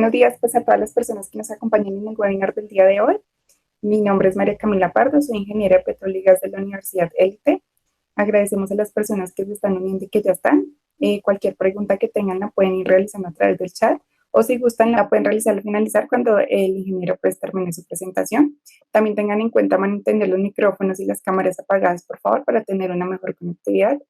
Buenos días pues, a todas las personas que nos acompañan en el webinar del día de hoy. Mi nombre es María Camila Pardo, soy ingeniera de Petróleo y Gas de la Universidad ELTE. Agradecemos a las personas que se están uniendo y que ya están. Cualquier pregunta que tengan la pueden ir realizando a través del chat o si gustan la pueden realizar al finalizar cuando el ingeniero pues termine su presentación. También tengan en cuenta mantener los micrófonos y las cámaras apagadas, por favor, para tener una mejor conectividad.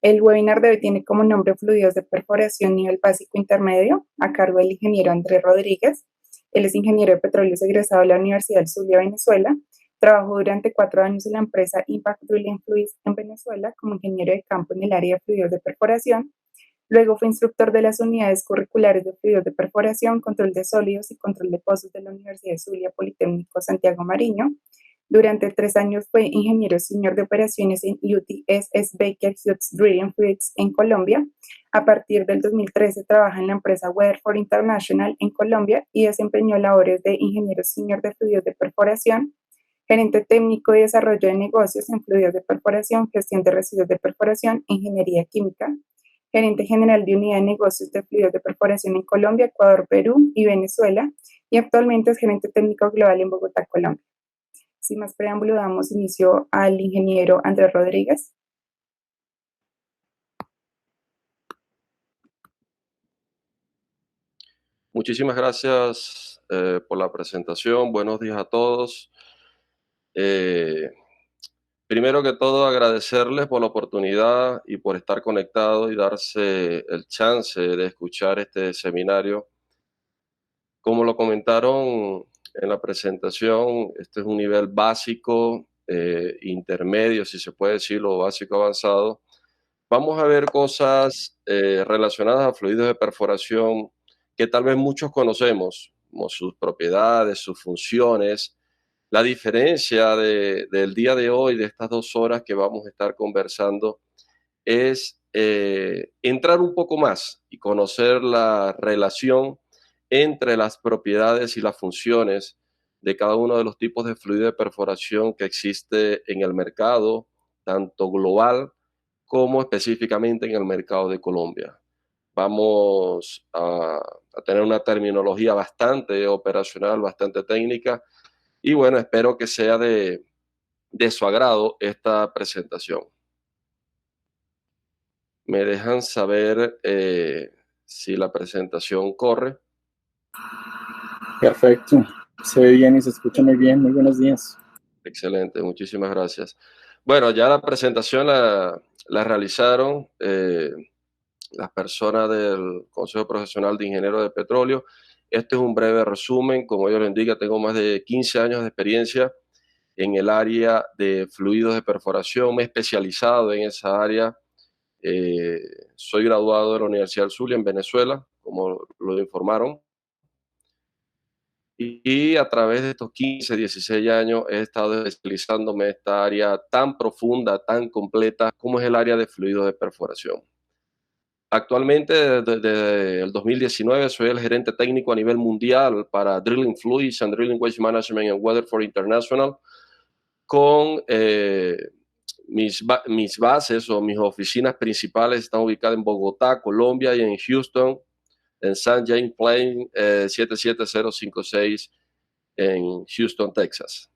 El webinar de hoy tiene como nombre Fluidos de Perforación Nivel Básico Intermedio, a cargo del ingeniero Andrés Rodríguez. Él es ingeniero de petróleos egresado de la Universidad del Zulia, Venezuela. Trabajó durante 4 años en la empresa Impact Drilling Fluids en Venezuela como ingeniero de campo en el área de fluidos de perforación. Luego fue instructor de las unidades curriculares de fluidos de perforación, control de sólidos y control de pozos de la Universidad de Zulia Politécnico Santiago Mariño. Durante 3 años fue ingeniero senior de operaciones en UTSS Baker Hughes Drilling Fluids en Colombia. A partir del 2013 trabaja en la empresa Weatherford International en Colombia y desempeñó labores de ingeniero senior de fluidos de perforación, gerente técnico y desarrollo de negocios en fluidos de perforación, gestión de residuos de perforación, ingeniería química, gerente general de unidad de negocios de fluidos de perforación en Colombia, Ecuador, Perú y Venezuela, y actualmente es gerente técnico global en Bogotá, Colombia. Sin más preámbulo, damos inicio al ingeniero Andrés Rodríguez. Muchísimas gracias por la presentación. Buenos días a todos. Primero que todo, agradecerles por la oportunidad y por estar conectados y darse el chance de escuchar este seminario. Como lo comentaron en la presentación, este es un nivel básico, intermedio, si se puede decir, o básico avanzado. Vamos a ver cosas relacionadas a fluidos de perforación que tal vez muchos conocemos, como sus propiedades, sus funciones. La diferencia del día de hoy, de estas 2 horas que vamos a estar conversando, es entrar un poco más y conocer la relación entre las propiedades y las funciones de cada uno de los tipos de fluido de perforación que existe en el mercado, tanto global como específicamente en el mercado de Colombia. Vamos a tener una terminología bastante operacional, bastante técnica, y bueno, espero que sea de su agrado esta presentación. Me dejan saber si la presentación corre. Perfecto, se ve bien y se escucha muy bien. Muy buenos días. Excelente, muchísimas gracias. Bueno, ya la presentación la realizaron las personas del Consejo Profesional de Ingenieros de Petróleo. Este es un breve resumen. Como yo lo indica, tengo más de 15 años de experiencia en el área de fluidos de perforación. Me he especializado en esa área. Soy graduado de la Universidad del Zulia en Venezuela, como lo informaron. Y a través de estos 15, 16 años he estado especializándome en esta área tan profunda, tan completa como es el área de fluidos de perforación. Actualmente, desde el 2019, soy el gerente técnico a nivel mundial para Drilling Fluids and Drilling Waste Management en Weatherford International, con mis bases o mis oficinas principales están ubicadas en Bogotá, Colombia, y en Houston, en St. James Plain 77056 en Houston, Texas.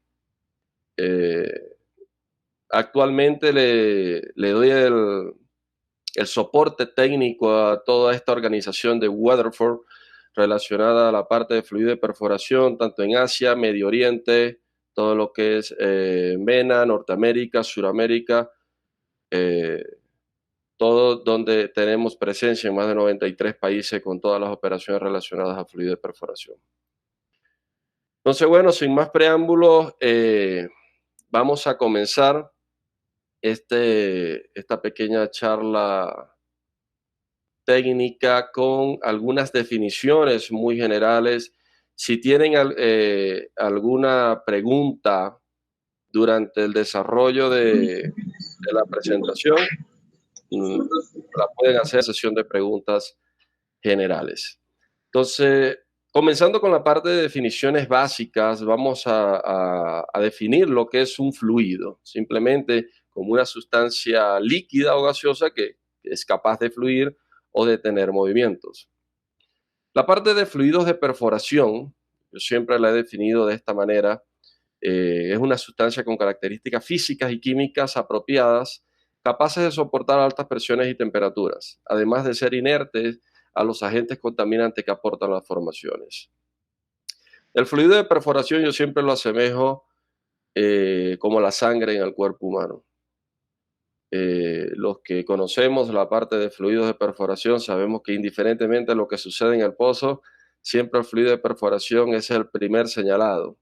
Actualmente le doy el soporte técnico a toda esta organización de Weatherford relacionada a la parte de fluido de perforación, tanto en Asia, Medio Oriente, todo lo que es MENA, Norteamérica, Suramérica, todo donde tenemos presencia en más de 93 países con todas las operaciones relacionadas a fluido de perforación. Entonces, bueno, sin más preámbulos, vamos a comenzar esta pequeña charla técnica con algunas definiciones muy generales. Si tienen alguna pregunta durante el desarrollo de la presentación, la pueden hacer en sesión de preguntas generales. Entonces, comenzando con la parte de definiciones básicas, vamos a definir lo que es un fluido, simplemente como una sustancia líquida o gaseosa que es capaz de fluir o de tener movimientos. La parte de fluidos de perforación, yo siempre la he definido de esta manera, es una sustancia con características físicas y químicas apropiadas, capaces de soportar altas presiones y temperaturas, además de ser inertes a los agentes contaminantes que aportan las formaciones. El fluido de perforación yo siempre lo asemejo como la sangre en el cuerpo humano. Los que conocemos la parte de fluidos de perforación sabemos que indiferentemente de lo que sucede en el pozo, siempre el fluido de perforación es el primer señalado,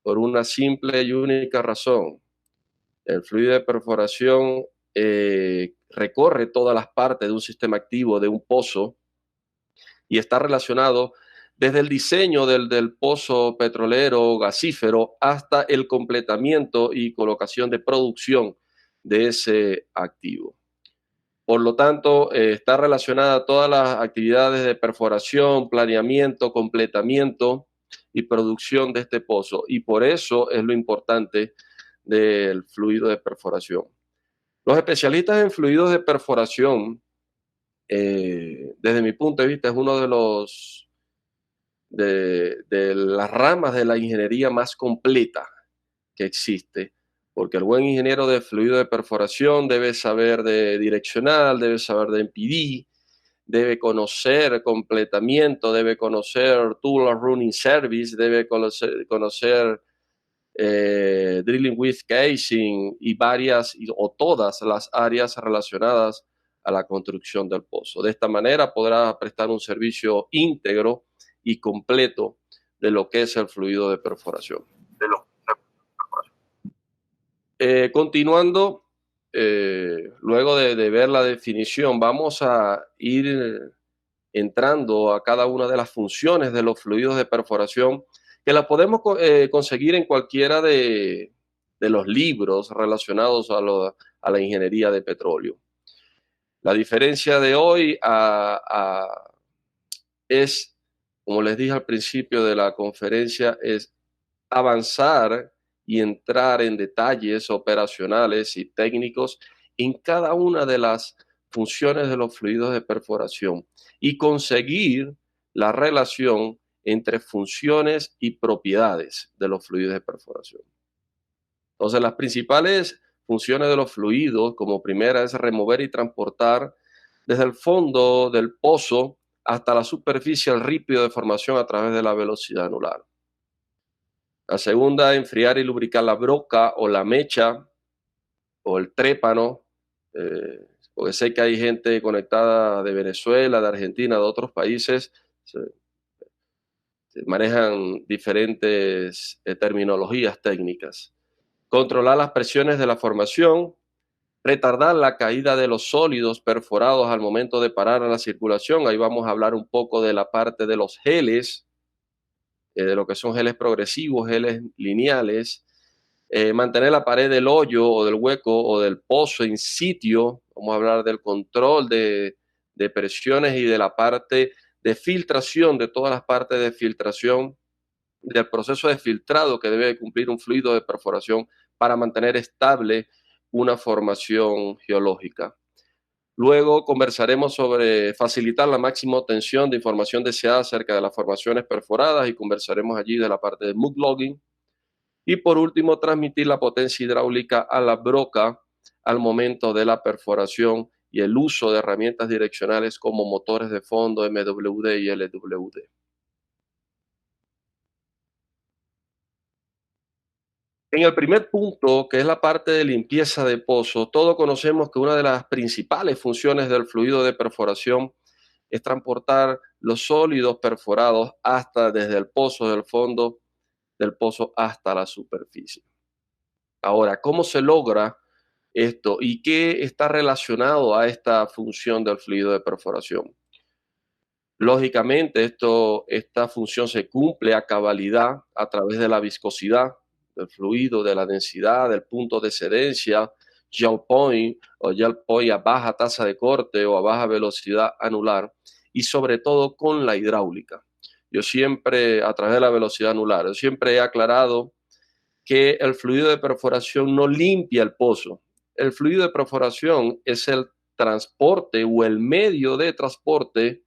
por una simple y única razón. El fluido de perforación recorre todas las partes de un sistema activo de un pozo y está relacionado desde el diseño del pozo petrolero o gasífero hasta el completamiento y colocación de producción de ese activo. Por lo tanto, está relacionada a todas las actividades de perforación, planeamiento, completamiento y producción de este pozo. Y por eso es lo importante del fluido de perforación. Los especialistas en fluidos de perforación, desde mi punto de vista, es uno de las ramas de la ingeniería más completa que existe, porque el buen ingeniero de fluido de perforación debe saber de direccional, debe saber de MPD, debe conocer completamiento, debe conocer tool running service, debe conocer drilling with casing y varias o todas las áreas relacionadas a la construcción del pozo. De esta manera podrá prestar un servicio íntegro y completo de lo que es el fluido de perforación. Continuando, luego de ver la definición, vamos a ir entrando a cada una de las funciones de los fluidos de perforación que la podemos conseguir en cualquiera de los libros relacionados a la ingeniería de petróleo. La diferencia de hoy es, como les dije al principio de la conferencia, es avanzar y entrar en detalles operacionales y técnicos en cada una de las funciones de los fluidos de perforación y conseguir la relación entre funciones y propiedades de los fluidos de perforación. Entonces, las principales funciones de los fluidos, como primera, es remover y transportar desde el fondo del pozo hasta la superficie el ripio de formación a través de la velocidad anular. La segunda, enfriar y lubricar la broca o la mecha o el trépano, porque sé que hay gente conectada de Venezuela, de Argentina, de otros países, se manejan diferentes terminologías técnicas. Controlar las presiones de la formación, retardar la caída de los sólidos perforados al momento de parar a la circulación. Ahí vamos a hablar un poco de la parte de los geles, de lo que son geles progresivos, geles lineales, mantener la pared del hoyo o del hueco o del pozo en sitio. Vamos a hablar del control de presiones y de la parte de filtración, de todas las partes de filtración, del proceso de filtrado que debe cumplir un fluido de perforación para mantener estable una formación geológica. Luego conversaremos sobre facilitar la máxima obtención de información deseada acerca de las formaciones perforadas y conversaremos allí de la parte de mud logging. Y por último, transmitir la potencia hidráulica a la broca al momento de la perforación y el uso de herramientas direccionales como motores de fondo, MWD y LWD. En el primer punto, que es la parte de limpieza de pozo, todos conocemos que una de las principales funciones del fluido de perforación es transportar los sólidos perforados desde el pozo del fondo del pozo hasta la superficie. Ahora, ¿cómo se logra esto y qué está relacionado a esta función del fluido de perforación? Lógicamente, esta función se cumple a cabalidad a través de la viscosidad del fluido, de la densidad, del punto de excedencia, gel point a baja tasa de corte o a baja velocidad anular, y sobre todo con la hidráulica. Yo siempre, a través de la velocidad anular, yo siempre he aclarado que el fluido de perforación no limpia el pozo. El fluido de perforación es el transporte o el medio de transporte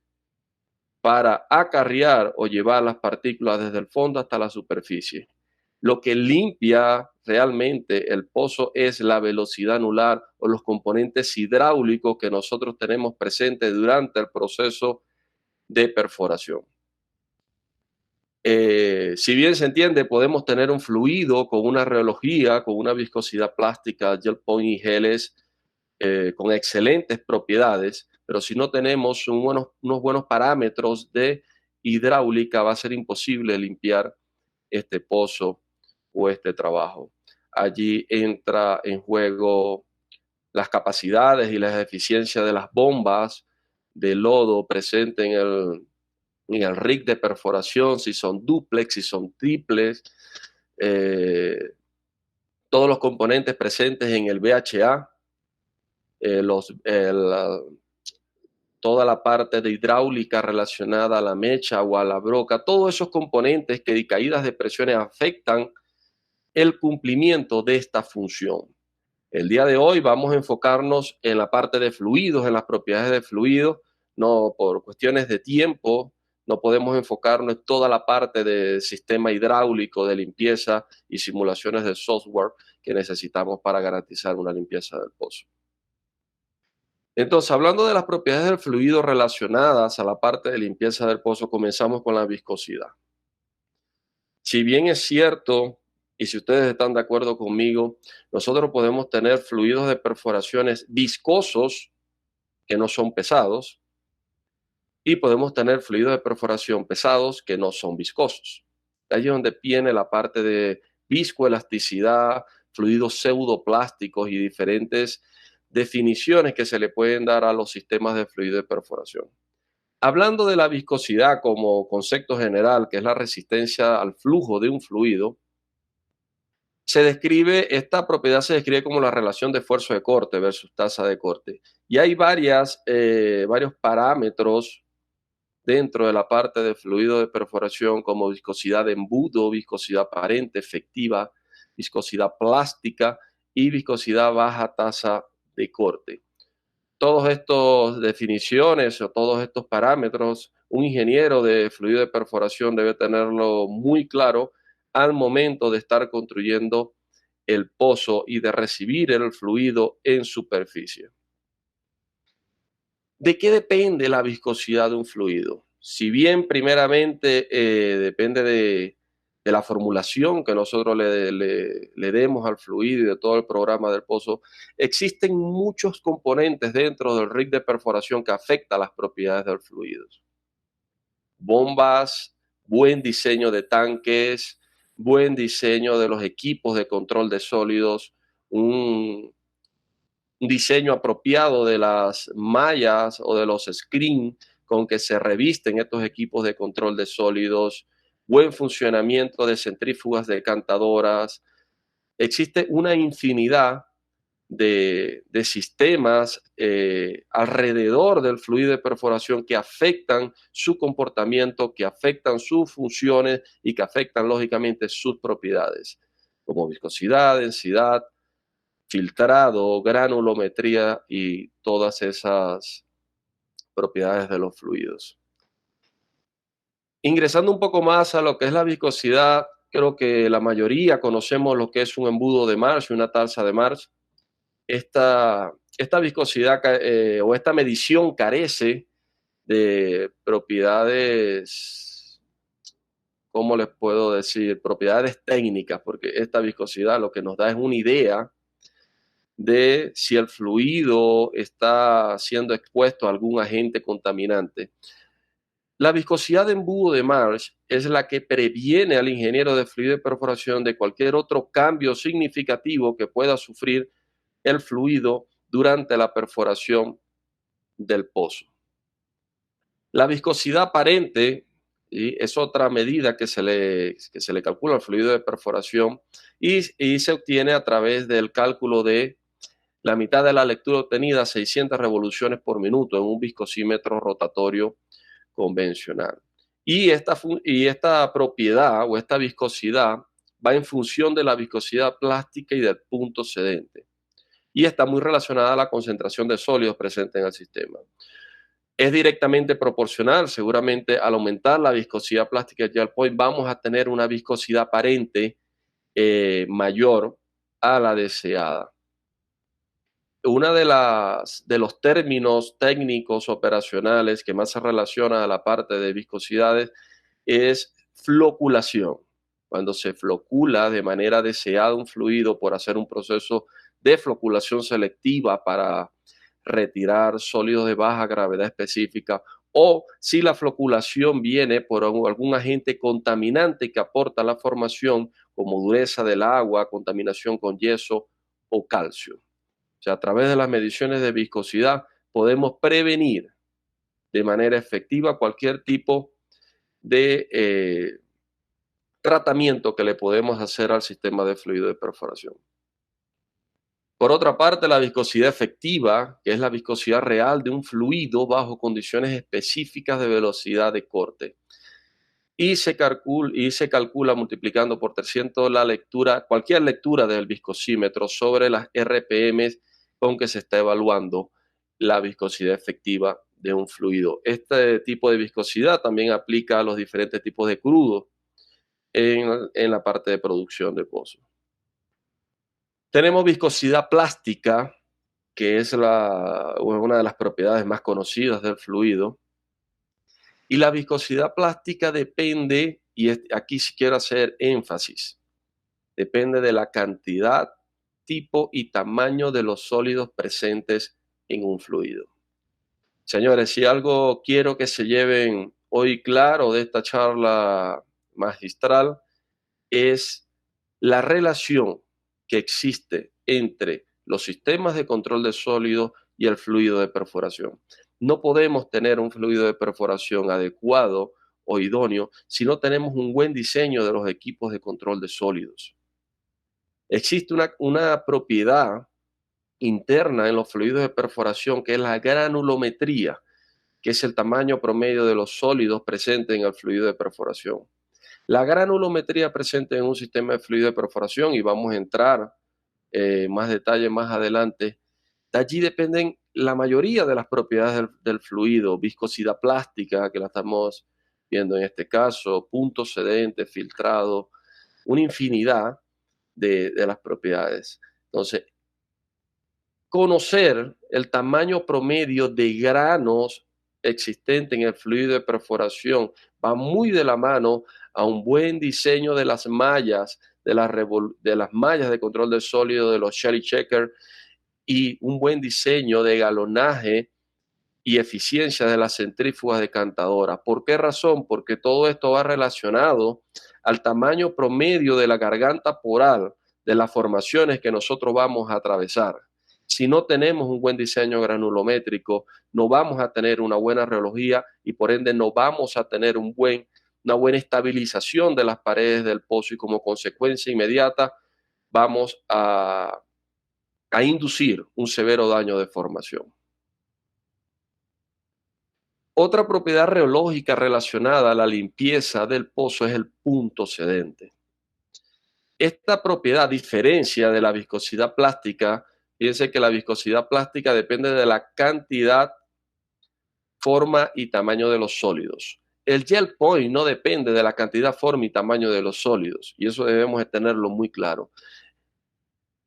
para acarrear o llevar las partículas desde el fondo hasta la superficie. Lo que limpia realmente el pozo es la velocidad anular o los componentes hidráulicos que nosotros tenemos presentes durante el proceso de perforación. Si bien se entiende, podemos tener un fluido con una rheología, con una viscosidad plástica, gel point y geles con excelentes propiedades, pero si no tenemos unos buenos parámetros de hidráulica, va a ser imposible limpiar este pozo o este trabajo. Allí entra en juego las capacidades y las eficiencias de las bombas de lodo presentes en el rig de perforación, si son dúplex, si son triples, todos los componentes presentes en el VHA, toda la parte de hidráulica relacionada a la mecha o a la broca, todos esos componentes que de caídas de presiones afectan el cumplimiento de esta función. El día de hoy vamos a enfocarnos en la parte de fluidos, en las propiedades de fluidos. No, por cuestiones de tiempo, no podemos enfocarnos en toda la parte del sistema hidráulico de limpieza y simulaciones de software que necesitamos para garantizar una limpieza del pozo. Entonces, hablando de las propiedades del fluido relacionadas a la parte de limpieza del pozo, comenzamos con la viscosidad. Si bien es cierto, y si ustedes están de acuerdo conmigo, nosotros podemos tener fluidos de perforaciones viscosos que no son pesados y podemos tener fluidos de perforación pesados que no son viscosos. Ahí es donde viene la parte de viscoelasticidad, fluidos pseudoplásticos y diferentes definiciones que se le pueden dar a los sistemas de fluido de perforación. Hablando de la viscosidad como concepto general, que es la resistencia al flujo de un fluido, esta propiedad se describe como la relación de esfuerzo de corte versus tasa de corte. Y hay varios parámetros dentro de la parte de fluido de perforación, como viscosidad de embudo, viscosidad aparente, efectiva, viscosidad plástica y viscosidad baja tasa de corte. Todas estas definiciones o todos estos parámetros, un ingeniero de fluido de perforación debe tenerlo muy claro al momento de estar construyendo el pozo y de recibir el fluido en superficie. ¿De qué depende la viscosidad de un fluido? Si bien primeramente depende de la formulación que nosotros le demos al fluido y de todo el programa del pozo, existen muchos componentes dentro del rig de perforación que afectan las propiedades del fluido. Bombas, buen diseño de tanques, buen diseño de los equipos de control de sólidos, un diseño apropiado de las mallas o de los screens con que se revisten estos equipos de control de sólidos, buen funcionamiento de centrífugas decantadoras. Existe una infinidad de sistemas alrededor del fluido de perforación que afectan su comportamiento, que afectan sus funciones y que afectan lógicamente sus propiedades, como viscosidad, densidad, filtrado, granulometría y todas esas propiedades de los fluidos. Ingresando un poco más a lo que es la viscosidad, creo que la mayoría conocemos lo que es un embudo de Marsh, una tasa de Marsh. Esta viscosidad o esta medición carece de propiedades, ¿cómo les puedo decir? Propiedades técnicas, porque esta viscosidad lo que nos da es una idea de si el fluido está siendo expuesto a algún agente contaminante. La viscosidad de embudo de Marsh es la que previene al ingeniero de fluido de perforación de cualquier otro cambio significativo que pueda sufrir el fluido durante la perforación del pozo. La viscosidad aparente es otra medida que se le calcula al fluido de perforación y se obtiene a través del cálculo de la mitad de la lectura obtenida, 600 revoluciones por minuto en un viscosímetro rotatorio convencional. Y esta propiedad o esta viscosidad va en función de la viscosidad plástica y del punto sedente. Y está muy relacionada a la concentración de sólidos presente en el sistema. es directamente proporcional. Seguramente al aumentar la viscosidad plástica del gel point vamos a tener una viscosidad aparente mayor a la deseada. Una de los términos técnicos operacionales que más se relaciona a la parte de viscosidades es floculación. Cuando se flocula de manera deseada un fluido por hacer un proceso de floculación selectiva para retirar sólidos de baja gravedad específica, o si la floculación viene por algún agente contaminante que aporta a la formación, como dureza del agua, contaminación con yeso o calcio. O sea, a través de las mediciones de viscosidad podemos prevenir de manera efectiva cualquier tipo de tratamiento que le podemos hacer al sistema de fluido de perforación. Por otra parte, la viscosidad efectiva, que es la viscosidad real de un fluido bajo condiciones específicas de velocidad de corte. Y se calcula multiplicando por 300 cualquier lectura del viscosímetro sobre las RPM con que se está evaluando la viscosidad efectiva de un fluido. Este tipo de viscosidad también aplica a los diferentes tipos de crudo en la parte de producción de pozos. Tenemos viscosidad plástica, que es una de las propiedades más conocidas del fluido. Y la viscosidad plástica depende, y aquí sí quiero hacer énfasis, depende de la cantidad, tipo y tamaño de los sólidos presentes en un fluido. Señores, si algo quiero que se lleven hoy claro de esta charla magistral es la relación que existe entre los sistemas de control de sólidos y el fluido de perforación. No podemos tener un fluido de perforación adecuado o idóneo si no tenemos un buen diseño de los equipos de control de sólidos. Existe una propiedad interna en los fluidos de perforación que es la granulometría, que es el tamaño promedio de los sólidos presentes en el fluido de perforación. La granulometría presente en un sistema de fluido de perforación, y vamos a entrar más detalle más adelante, de allí dependen la mayoría de las propiedades del fluido, viscosidad plástica, que la estamos viendo en este caso, punto sedente, filtrado, una infinidad de las propiedades. Entonces, conocer el tamaño promedio de granos existente en el fluido de perforación va muy de la mano a un buen diseño de las mallas, de las mallas de control de sólido de los Shelly Checker, y un buen diseño de galonaje y eficiencia de las centrífugas decantadoras. ¿Por qué razón? Porque todo esto va relacionado al tamaño promedio de la garganta poral de las formaciones que nosotros vamos a atravesar. Si no tenemos un buen diseño granulométrico, no vamos a tener una buena reología y por ende no vamos a tener una buena estabilización de las paredes del pozo, y como consecuencia inmediata vamos a inducir un severo daño de formación. Otra propiedad reológica relacionada a la limpieza del pozo es el punto sedente. Esta propiedad, a diferencia de la viscosidad plástica, fíjense que la viscosidad plástica depende de la cantidad, forma y tamaño de los sólidos. El gel point no depende de la cantidad, forma y tamaño de los sólidos, y eso debemos de tenerlo muy claro.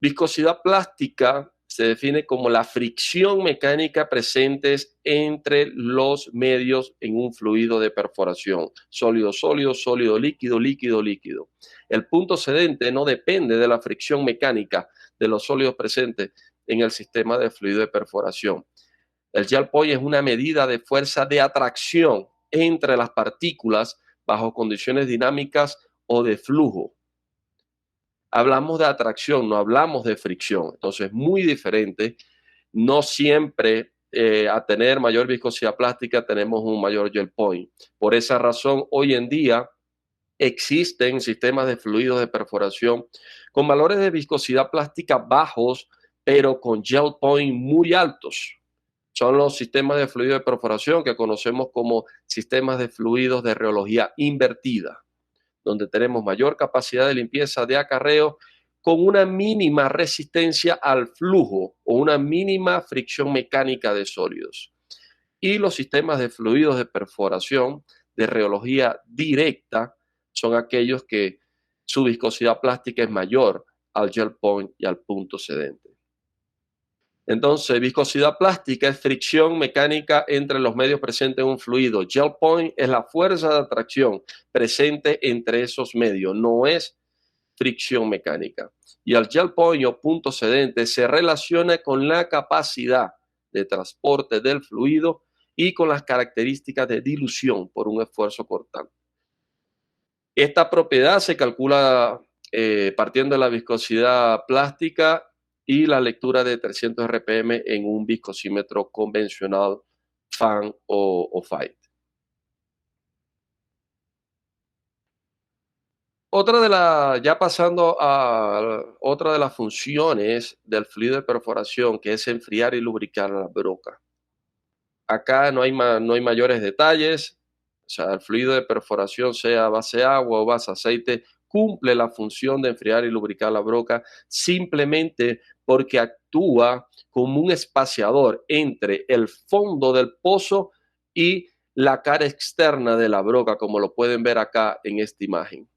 Viscosidad plástica se define como la fricción mecánica presentes entre los medios en un fluido de perforación. Sólido, sólido, sólido, líquido, líquido, líquido. El punto sedente no depende de la fricción mecánica de los sólidos presentes en el sistema de fluido de perforación. El gel point es una medida de fuerza de atracción entre las partículas bajo condiciones dinámicas o de flujo. Hablamos de atracción, no hablamos de fricción. Entonces, muy diferente. No siempre a tener mayor viscosidad plástica tenemos un mayor gel point. Por esa razón, hoy en día existen sistemas de fluidos de perforación con valores de viscosidad plástica bajos, pero con gel point muy altos. Son los sistemas de fluido de perforación que conocemos como sistemas de fluidos de reología invertida, donde tenemos mayor capacidad de limpieza de acarreo con una mínima resistencia al flujo o una mínima fricción mecánica de sólidos. Y los sistemas de fluidos de perforación de rheología directa son aquellos que su viscosidad plástica es mayor al gel point y al punto sedente. Entonces, viscosidad plástica es fricción mecánica entre los medios presentes en un fluido. Gel point es la fuerza de atracción presente entre esos medios, no es fricción mecánica. Y el gel point o punto sedente se relaciona con la capacidad de transporte del fluido y con las características de dilución por un esfuerzo cortante. Esta propiedad se calcula partiendo de la viscosidad plástica y la lectura de 300 RPM en un viscosímetro convencional, fan o Fight. Ya pasando a otra de las funciones del fluido de perforación, que es enfriar y lubricar la broca. Acá no hay mayores detalles, o sea, el fluido de perforación, sea base agua o base aceite, cumple la función de enfriar y lubricar la broca simplemente porque actúa como un espaciador entre el fondo del pozo y la cara externa de la broca, como lo pueden ver acá en esta imagen.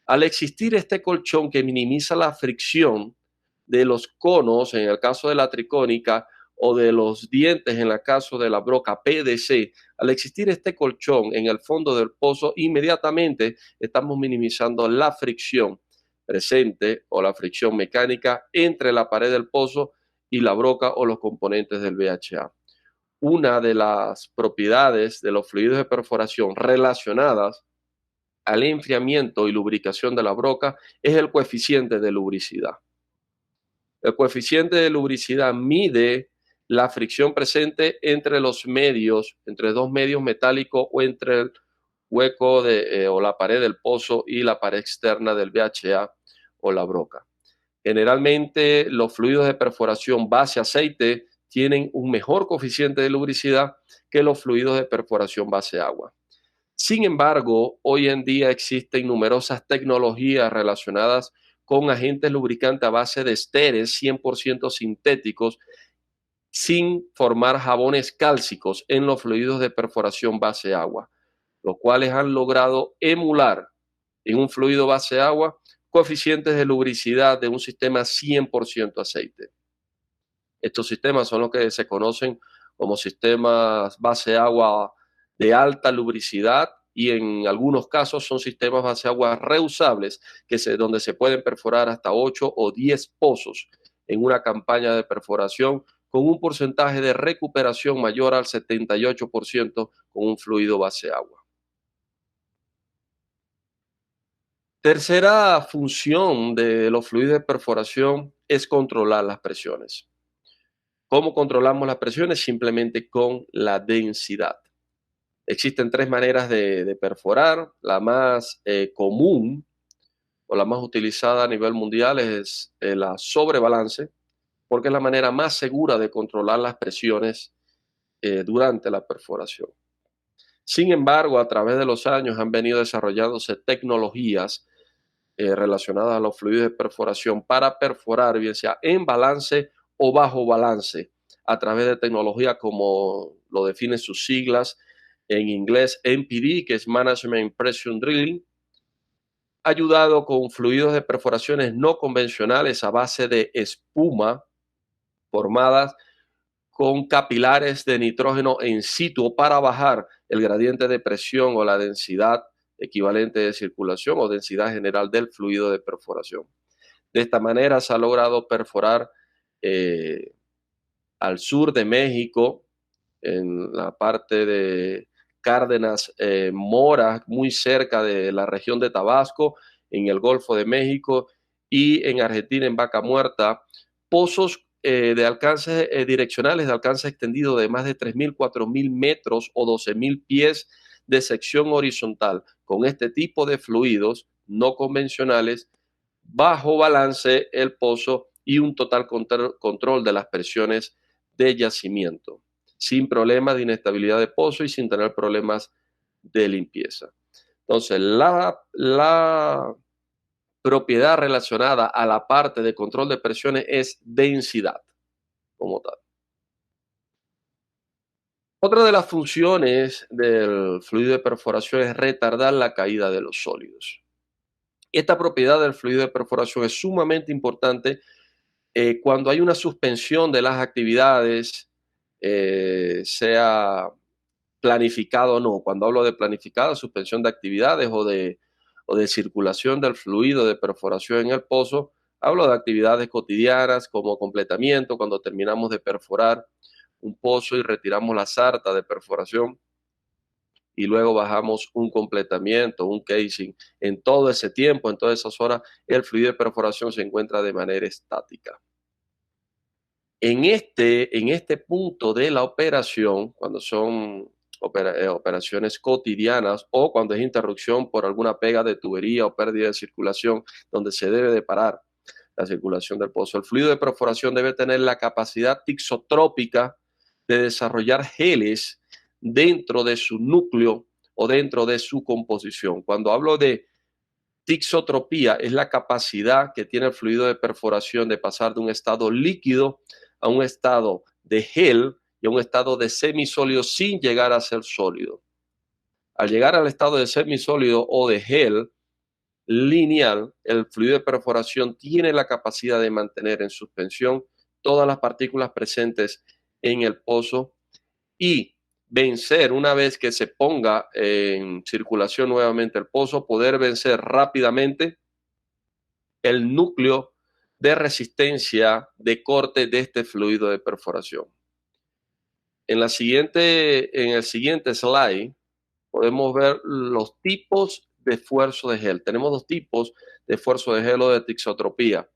Al existir este colchón que minimiza la fricción de los conos, en el caso de la tricónica, o de los dientes en el caso de la broca PDC, al existir este colchón en el fondo del pozo, inmediatamente estamos minimizando la fricción presente o la fricción mecánica entre la pared del pozo y la broca o los componentes del VHA. Una de las propiedades de los fluidos de perforación relacionadas al enfriamiento y lubricación de la broca es el coeficiente de lubricidad. El coeficiente de lubricidad mide la fricción presente entre los medios, entre dos medios metálicos o entre el hueco o la pared del pozo y la pared externa del VHA o la broca. Generalmente los fluidos de perforación base aceite tienen un mejor coeficiente de lubricidad que los fluidos de perforación base agua. Sin embargo, hoy en día existen numerosas tecnologías relacionadas con agentes lubricantes a base de esteres 100% sintéticos sin formar jabones cálcicos en los fluidos de perforación base agua, los cuales han logrado emular en un fluido base agua coeficientes de lubricidad de un sistema 100% aceite. Estos sistemas son los que se conocen como sistemas base agua de alta lubricidad y en algunos casos son sistemas base agua reusables donde se pueden perforar hasta 8 o 10 pozos en una campaña de perforación con un porcentaje de recuperación mayor al 78% con un fluido base agua. Tercera función de los fluidos de perforación es controlar las presiones. ¿Cómo controlamos las presiones? Simplemente con la densidad. Existen tres maneras de perforar. La más común o la más utilizada a nivel mundial es la sobrebalance, porque es la manera más segura de controlar las presiones durante la perforación. Sin embargo, a través de los años han venido desarrollándose tecnologías relacionadas a los fluidos de perforación para perforar, bien sea en balance o bajo balance, a través de tecnología como lo definen sus siglas en inglés MPD, que es Management Pressure Drilling, ayudado con fluidos de perforaciones no convencionales a base de espuma formadas con capilares de nitrógeno en situ para bajar el gradiente de presión o la densidad equivalente de circulación o densidad general del fluido de perforación. De esta manera se ha logrado perforar al sur de México, en la parte de Cárdenas, Mora, muy cerca de la región de Tabasco, en el Golfo de México y en Argentina, en Vaca Muerta, pozos de alcance direccionales de alcance extendido de más de 3.000, 4.000 metros o 12.000 pies de sección horizontal con este tipo de fluidos no convencionales, bajo balance el pozo y un total control de las presiones de yacimiento, sin problemas de inestabilidad de pozo y sin tener problemas de limpieza. Entonces, la propiedad relacionada a la parte de control de presiones es densidad como tal. Otra de las funciones del fluido de perforación es retardar la caída de los sólidos. Esta propiedad del fluido de perforación es sumamente importante cuando hay una suspensión de las actividades, sea planificado o no. Cuando hablo de planificada, suspensión de actividades o de circulación del fluido de perforación en el pozo, hablo de actividades cotidianas como completamiento, cuando terminamos de perforar un pozo y retiramos la sarta de perforación y luego bajamos un completamiento, un casing. En todo ese tiempo, en todas esas horas, el fluido de perforación se encuentra de manera estática. En este punto de la operación, cuando son operaciones cotidianas o cuando es interrupción por alguna pega de tubería o pérdida de circulación, donde se debe de parar la circulación del pozo, el fluido de perforación debe tener la capacidad tixotrópica de desarrollar geles dentro de su núcleo o dentro de su composición. Cuando hablo de tixotropía, es la capacidad que tiene el fluido de perforación de pasar de un estado líquido a un estado de gel y a un estado de semisólido sin llegar a ser sólido. Al llegar al estado de semisólido o de gel lineal, el fluido de perforación tiene la capacidad de mantener en suspensión todas las partículas presentes en el pozo y vencer, una vez que se ponga en circulación nuevamente el pozo, poder vencer rápidamente el núcleo de resistencia de corte de este fluido de perforación. En el siguiente slide podemos ver los tipos de esfuerzo de gel. Tenemos dos tipos de esfuerzo de gel o de tixotropía.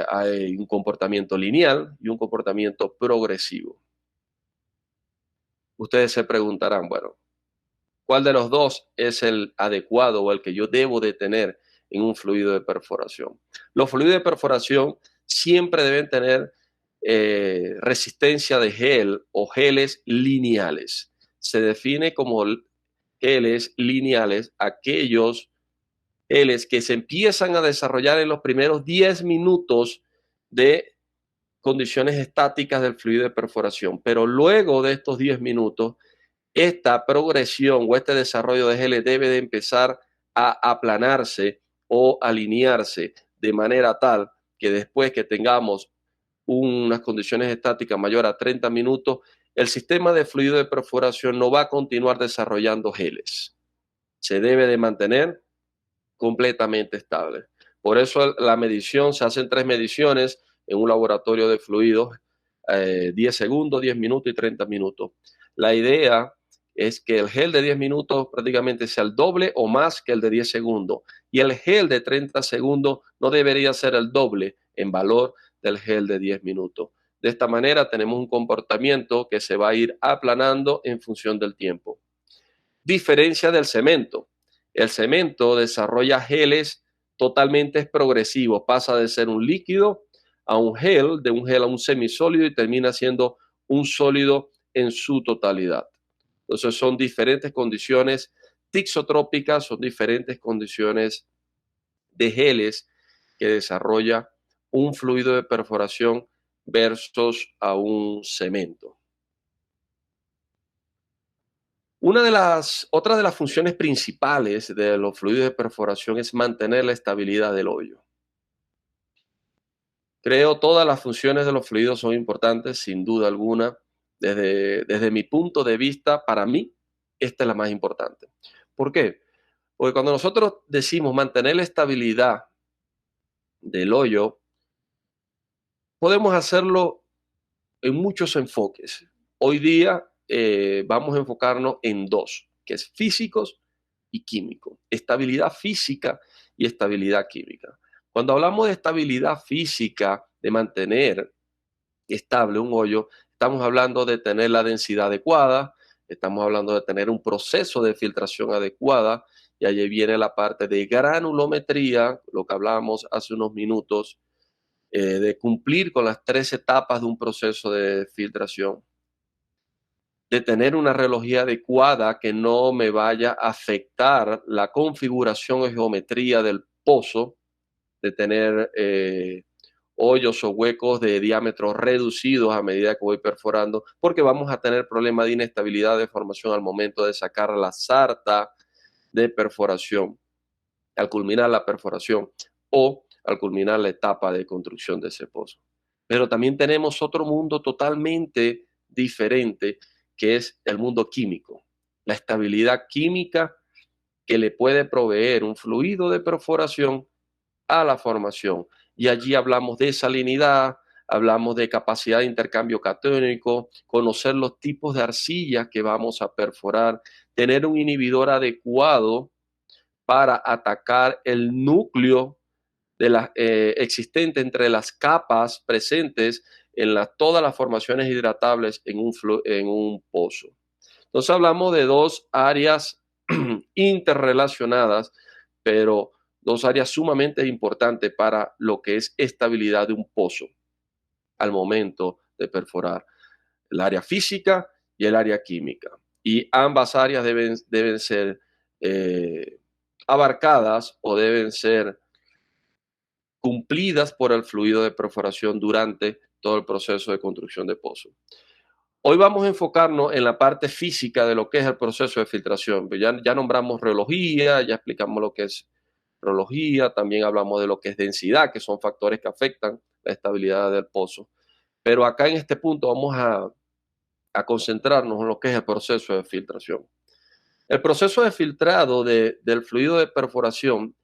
Hay un comportamiento lineal y un comportamiento progresivo. Ustedes se preguntarán, bueno, ¿cuál de los dos es el adecuado o el que yo debo de tener en un fluido de perforación? Los fluidos de perforación siempre deben tener resistencia de gel o geles lineales. Se define como geles lineales aquellos geles que se empiezan a desarrollar en los primeros 10 minutos de condiciones estáticas del fluido de perforación, pero luego de estos 10 minutos, esta progresión o este desarrollo de geles debe de empezar a aplanarse o alinearse de manera tal que después que tengamos unas condiciones estáticas mayor a 30 minutos, el sistema de fluido de perforación no va a continuar desarrollando geles. Se debe de mantener completamente estable. Por eso la medición, se hacen 3 mediciones en un laboratorio de fluidos, 10 segundos, 10 minutos y 30 minutos. La idea es que el gel de 10 minutos prácticamente sea el doble o más que el de 10 segundos. Y el gel de 30 segundos no debería ser el doble en valor del gel de 10 minutos. De esta manera tenemos un comportamiento que se va a ir aplanando en función del tiempo. Diferencia del cemento. El cemento desarrolla geles totalmente progresivos. Pasa de ser un líquido a un gel, de un gel a un semisólido y termina siendo un sólido en su totalidad. Entonces son diferentes condiciones tixotrópicas, son diferentes condiciones de geles que desarrolla un fluido de perforación versus a un cemento. Otra de las funciones principales de los fluidos de perforación es mantener la estabilidad del hoyo. Creo todas las funciones de los fluidos son importantes, sin duda alguna. Desde mi punto de vista, para mí, esta es la más importante. ¿Por qué? Porque cuando nosotros decimos mantener la estabilidad del hoyo, podemos hacerlo en muchos enfoques. Hoy día vamos a enfocarnos en dos, que es físicos y químicos. Estabilidad física y estabilidad química. Cuando hablamos de estabilidad física, de mantener estable un hoyo, estamos hablando de tener la densidad adecuada, estamos hablando de tener un proceso de filtración adecuada, y allí viene la parte de granulometría, lo que hablábamos hace unos minutos, de cumplir con las 3 etapas de un proceso de filtración, de tener una reología adecuada que no me vaya a afectar la configuración o geometría del pozo, de tener hoyos o huecos de diámetros reducidos a medida que voy perforando, porque vamos a tener problemas de inestabilidad de formación al momento de sacar la sarta de perforación, al culminar la perforación o al culminar la etapa de construcción de ese pozo. Pero también tenemos otro mundo totalmente diferente, que es el mundo químico, la estabilidad química que le puede proveer un fluido de perforación a la formación. Y allí hablamos de salinidad, hablamos de capacidad de intercambio catiónico, conocer los tipos de arcilla que vamos a perforar, tener un inhibidor adecuado para atacar el núcleo de existente entre las capas presentes en todas las formaciones hidratables en un pozo. Entonces hablamos de dos áreas interrelacionadas, pero dos áreas sumamente importantes para lo que es estabilidad de un pozo al momento de perforar: el área física y el área química. Y ambas áreas deben ser abarcadas o deben ser cumplidas por el fluido de perforación durante todo el proceso de construcción de pozo. Hoy vamos a enfocarnos en la parte física de lo que es el proceso de filtración. Ya nombramos rheología, ya explicamos lo que es rheología, también hablamos de lo que es densidad, que son factores que afectan la estabilidad del pozo. Pero acá en este punto vamos a concentrarnos en lo que es el proceso de filtración. El proceso de filtrado del fluido de perforación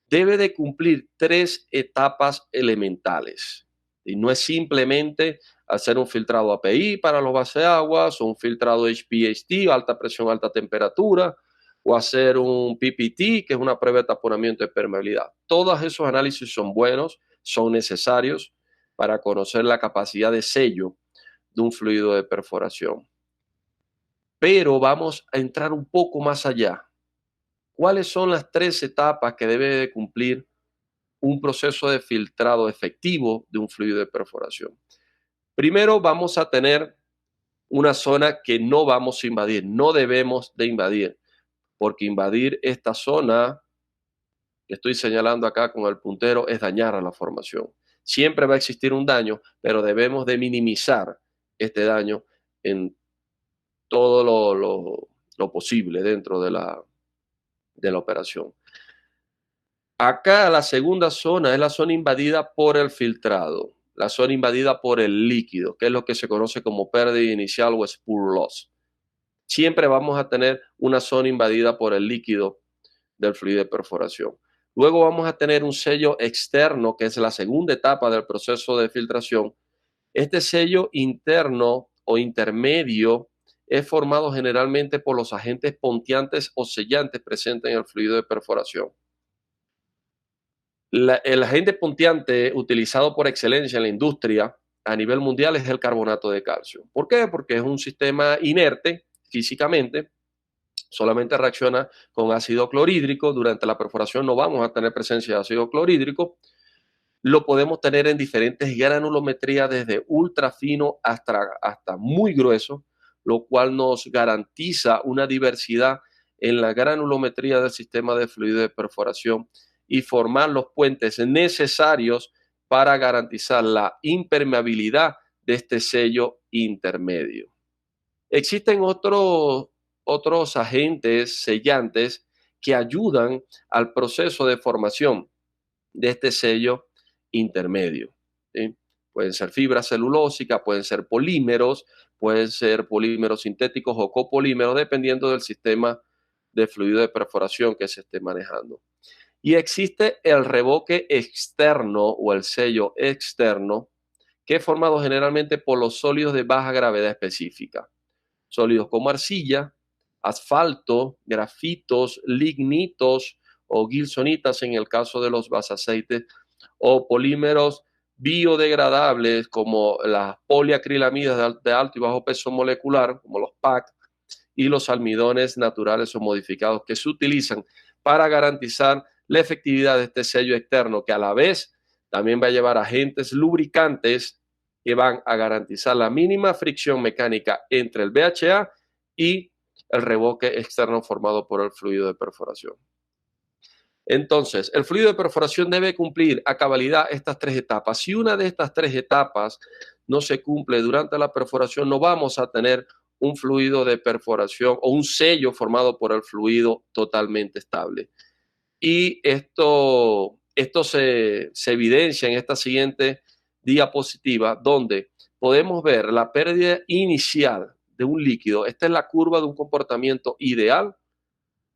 debe de cumplir 3 etapas elementales. Y no es simplemente hacer un filtrado API para los baseaguas o un filtrado HPHT, alta presión, alta temperatura, o hacer un PPT, que es una prueba de taponamiento de permeabilidad. Todos esos análisis son buenos, son necesarios para conocer la capacidad de sello de un fluido de perforación. Pero vamos a entrar un poco más allá. ¿Cuáles son las 3 etapas que debe de cumplir un proceso de filtrado efectivo de un fluido de perforación? Primero vamos a tener una zona que no vamos a invadir, no debemos de invadir, porque invadir esta zona que estoy señalando acá con el puntero es dañar a la formación. Siempre va a existir un daño, pero debemos de minimizar este daño en todo lo posible dentro de la operación. Acá la segunda zona es la zona invadida por el filtrado, la zona invadida por el líquido, que es lo que se conoce como pérdida inicial o spur loss. Siempre vamos a tener una zona invadida por el líquido del fluido de perforación. Luego vamos a tener un sello externo, que es la segunda etapa del proceso de filtración. Este sello interno o intermedio es formado generalmente por los agentes ponteantes o sellantes presentes en el fluido de perforación. El agente ponteante utilizado por excelencia en la industria a nivel mundial es el carbonato de calcio. ¿Por qué? Porque es un sistema inerte físicamente, solamente reacciona con ácido clorhídrico. Durante la perforación no vamos a tener presencia de ácido clorhídrico. Lo podemos tener en diferentes granulometrías, desde ultra fino hasta muy grueso, lo cual nos garantiza una diversidad en la granulometría del sistema de fluido de perforación y formar los puentes necesarios para garantizar la impermeabilidad de este sello intermedio. Existen otros agentes sellantes que ayudan al proceso de formación de este sello intermedio, ¿sí? Pueden ser fibras celulósicas, pueden ser polímeros sintéticos o copolímeros, dependiendo del sistema de fluido de perforación que se esté manejando. Y existe el revoque externo o el sello externo, que es formado generalmente por los sólidos de baja gravedad específica. Sólidos como arcilla, asfalto, grafitos, lignitos o gilsonitas en el caso de los basaceites, o polímeros biodegradables como las poliacrilamidas de alto y bajo peso molecular, como los PAC, y los almidones naturales o modificados que se utilizan para garantizar la efectividad de este sello externo, que a la vez también va a llevar agentes lubricantes que van a garantizar la mínima fricción mecánica entre el BHA y el revoque externo formado por el fluido de perforación. Entonces, el fluido de perforación debe cumplir a cabalidad estas tres etapas. Si una de estas tres etapas no se cumple durante la perforación, no vamos a tener un fluido de perforación o un sello formado por el fluido totalmente estable. Y esto se evidencia en esta siguiente diapositiva, donde podemos ver la pérdida inicial de un líquido. Esta es la curva de un comportamiento ideal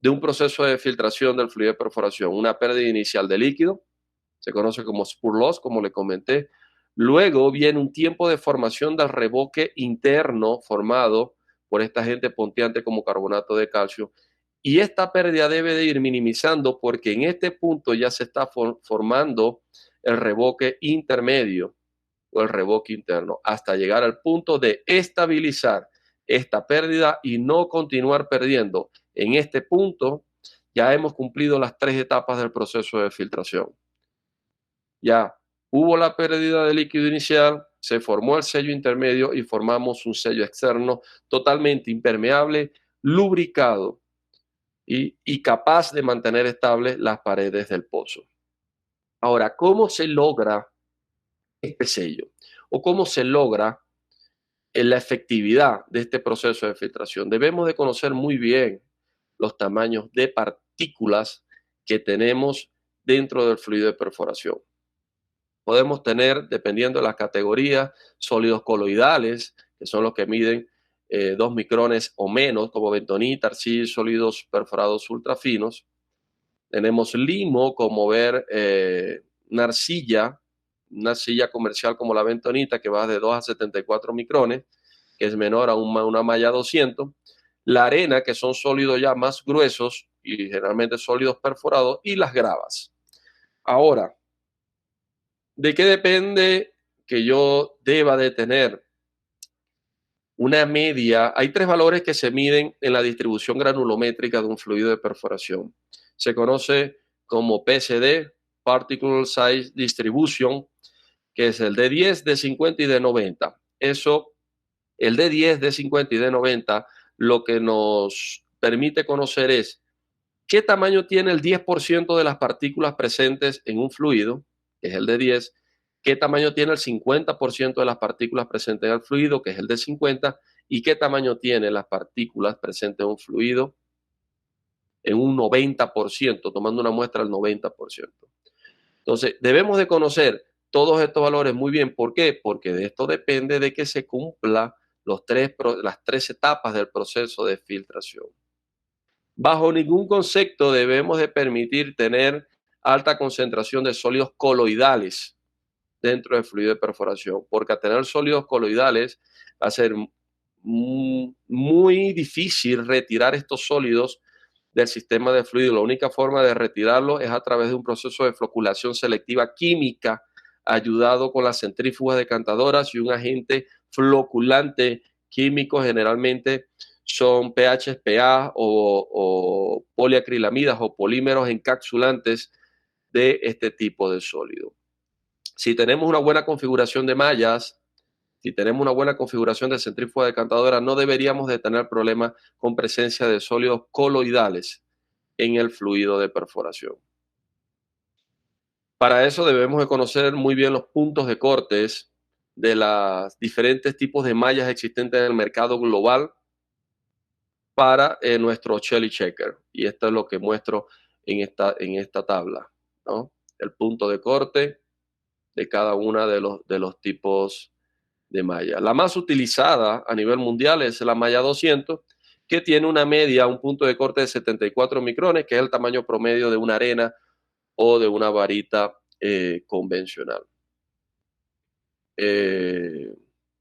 de un proceso de filtración del fluido de perforación. Una pérdida inicial de líquido, se conoce como spur loss, como le comenté. Luego viene un tiempo de formación del revoque interno formado por esta agente ponteante como carbonato de calcio. Y esta pérdida debe de ir minimizando porque en este punto ya se está formando el revoque intermedio o el revoque interno hasta llegar al punto de estabilizar esta pérdida y no continuar perdiendo. En este punto ya hemos cumplido las tres etapas del proceso de filtración. Ya hubo la pérdida de líquido inicial, se formó el sello intermedio y formamos un sello externo totalmente impermeable, lubricado y capaz de mantener estables las paredes del pozo. Ahora, ¿cómo se logra este sello? ¿O cómo se logra la efectividad de este proceso de filtración? Debemos de conocer muy bien los tamaños de partículas que tenemos dentro del fluido de perforación. Podemos tener, dependiendo de las categorías, sólidos coloidales, que son los que miden 2 micrones o menos, como bentonita, arcilla, sólidos perforados ultrafinos. Tenemos limo, como ver una arcilla comercial como la bentonita, que va de 2 a 74 micrones, que es menor a una malla 200. La arena, que son sólidos ya más gruesos y generalmente sólidos perforados, y las gravas. Ahora, ¿de qué depende que yo deba de tener una media? Hay tres valores que se miden en la distribución granulométrica de un fluido de perforación. Se conoce como PSD, Particle Size Distribution, que es el de 10, de 50 y de 90. Eso, el de 10, de 50 y de 90, lo que nos permite conocer es qué tamaño tiene el 10% de las partículas presentes en un fluido, que es el de 10, qué tamaño tiene el 50% de las partículas presentes en el fluido, que es el de 50, y qué tamaño tiene las partículas presentes en un fluido en un 90%, tomando una muestra del 90%. Entonces, debemos de conocer todos estos valores muy bien. ¿Por qué? Porque de esto depende de que se cumpla las tres etapas del proceso de filtración. Bajo ningún concepto debemos de permitir tener alta concentración de sólidos coloidales dentro del fluido de perforación, porque al tener sólidos coloidales va a ser muy difícil retirar estos sólidos del sistema de fluido. La única forma de retirarlos es a través de un proceso de floculación selectiva química, ayudado con las centrífugas decantadoras y un agente floculante químico. Generalmente son PHPA o poliacrilamidas o polímeros encapsulantes de este tipo de sólido. Si tenemos una buena configuración de mallas, si tenemos una buena configuración de centrífuga decantadora, no deberíamos de tener problemas con presencia de sólidos coloidales en el fluido de perforación. Para eso debemos de conocer muy bien los puntos de cortes de los diferentes tipos de mallas existentes en el mercado global para nuestro Shelly Checker. Y esto es lo que muestro en esta tabla, ¿no? El punto de corte de cada uno de los tipos de malla. La más utilizada a nivel mundial es la malla 200, que tiene una media, un punto de corte de 74 micrones, que es el tamaño promedio de una arena o de una varita convencional.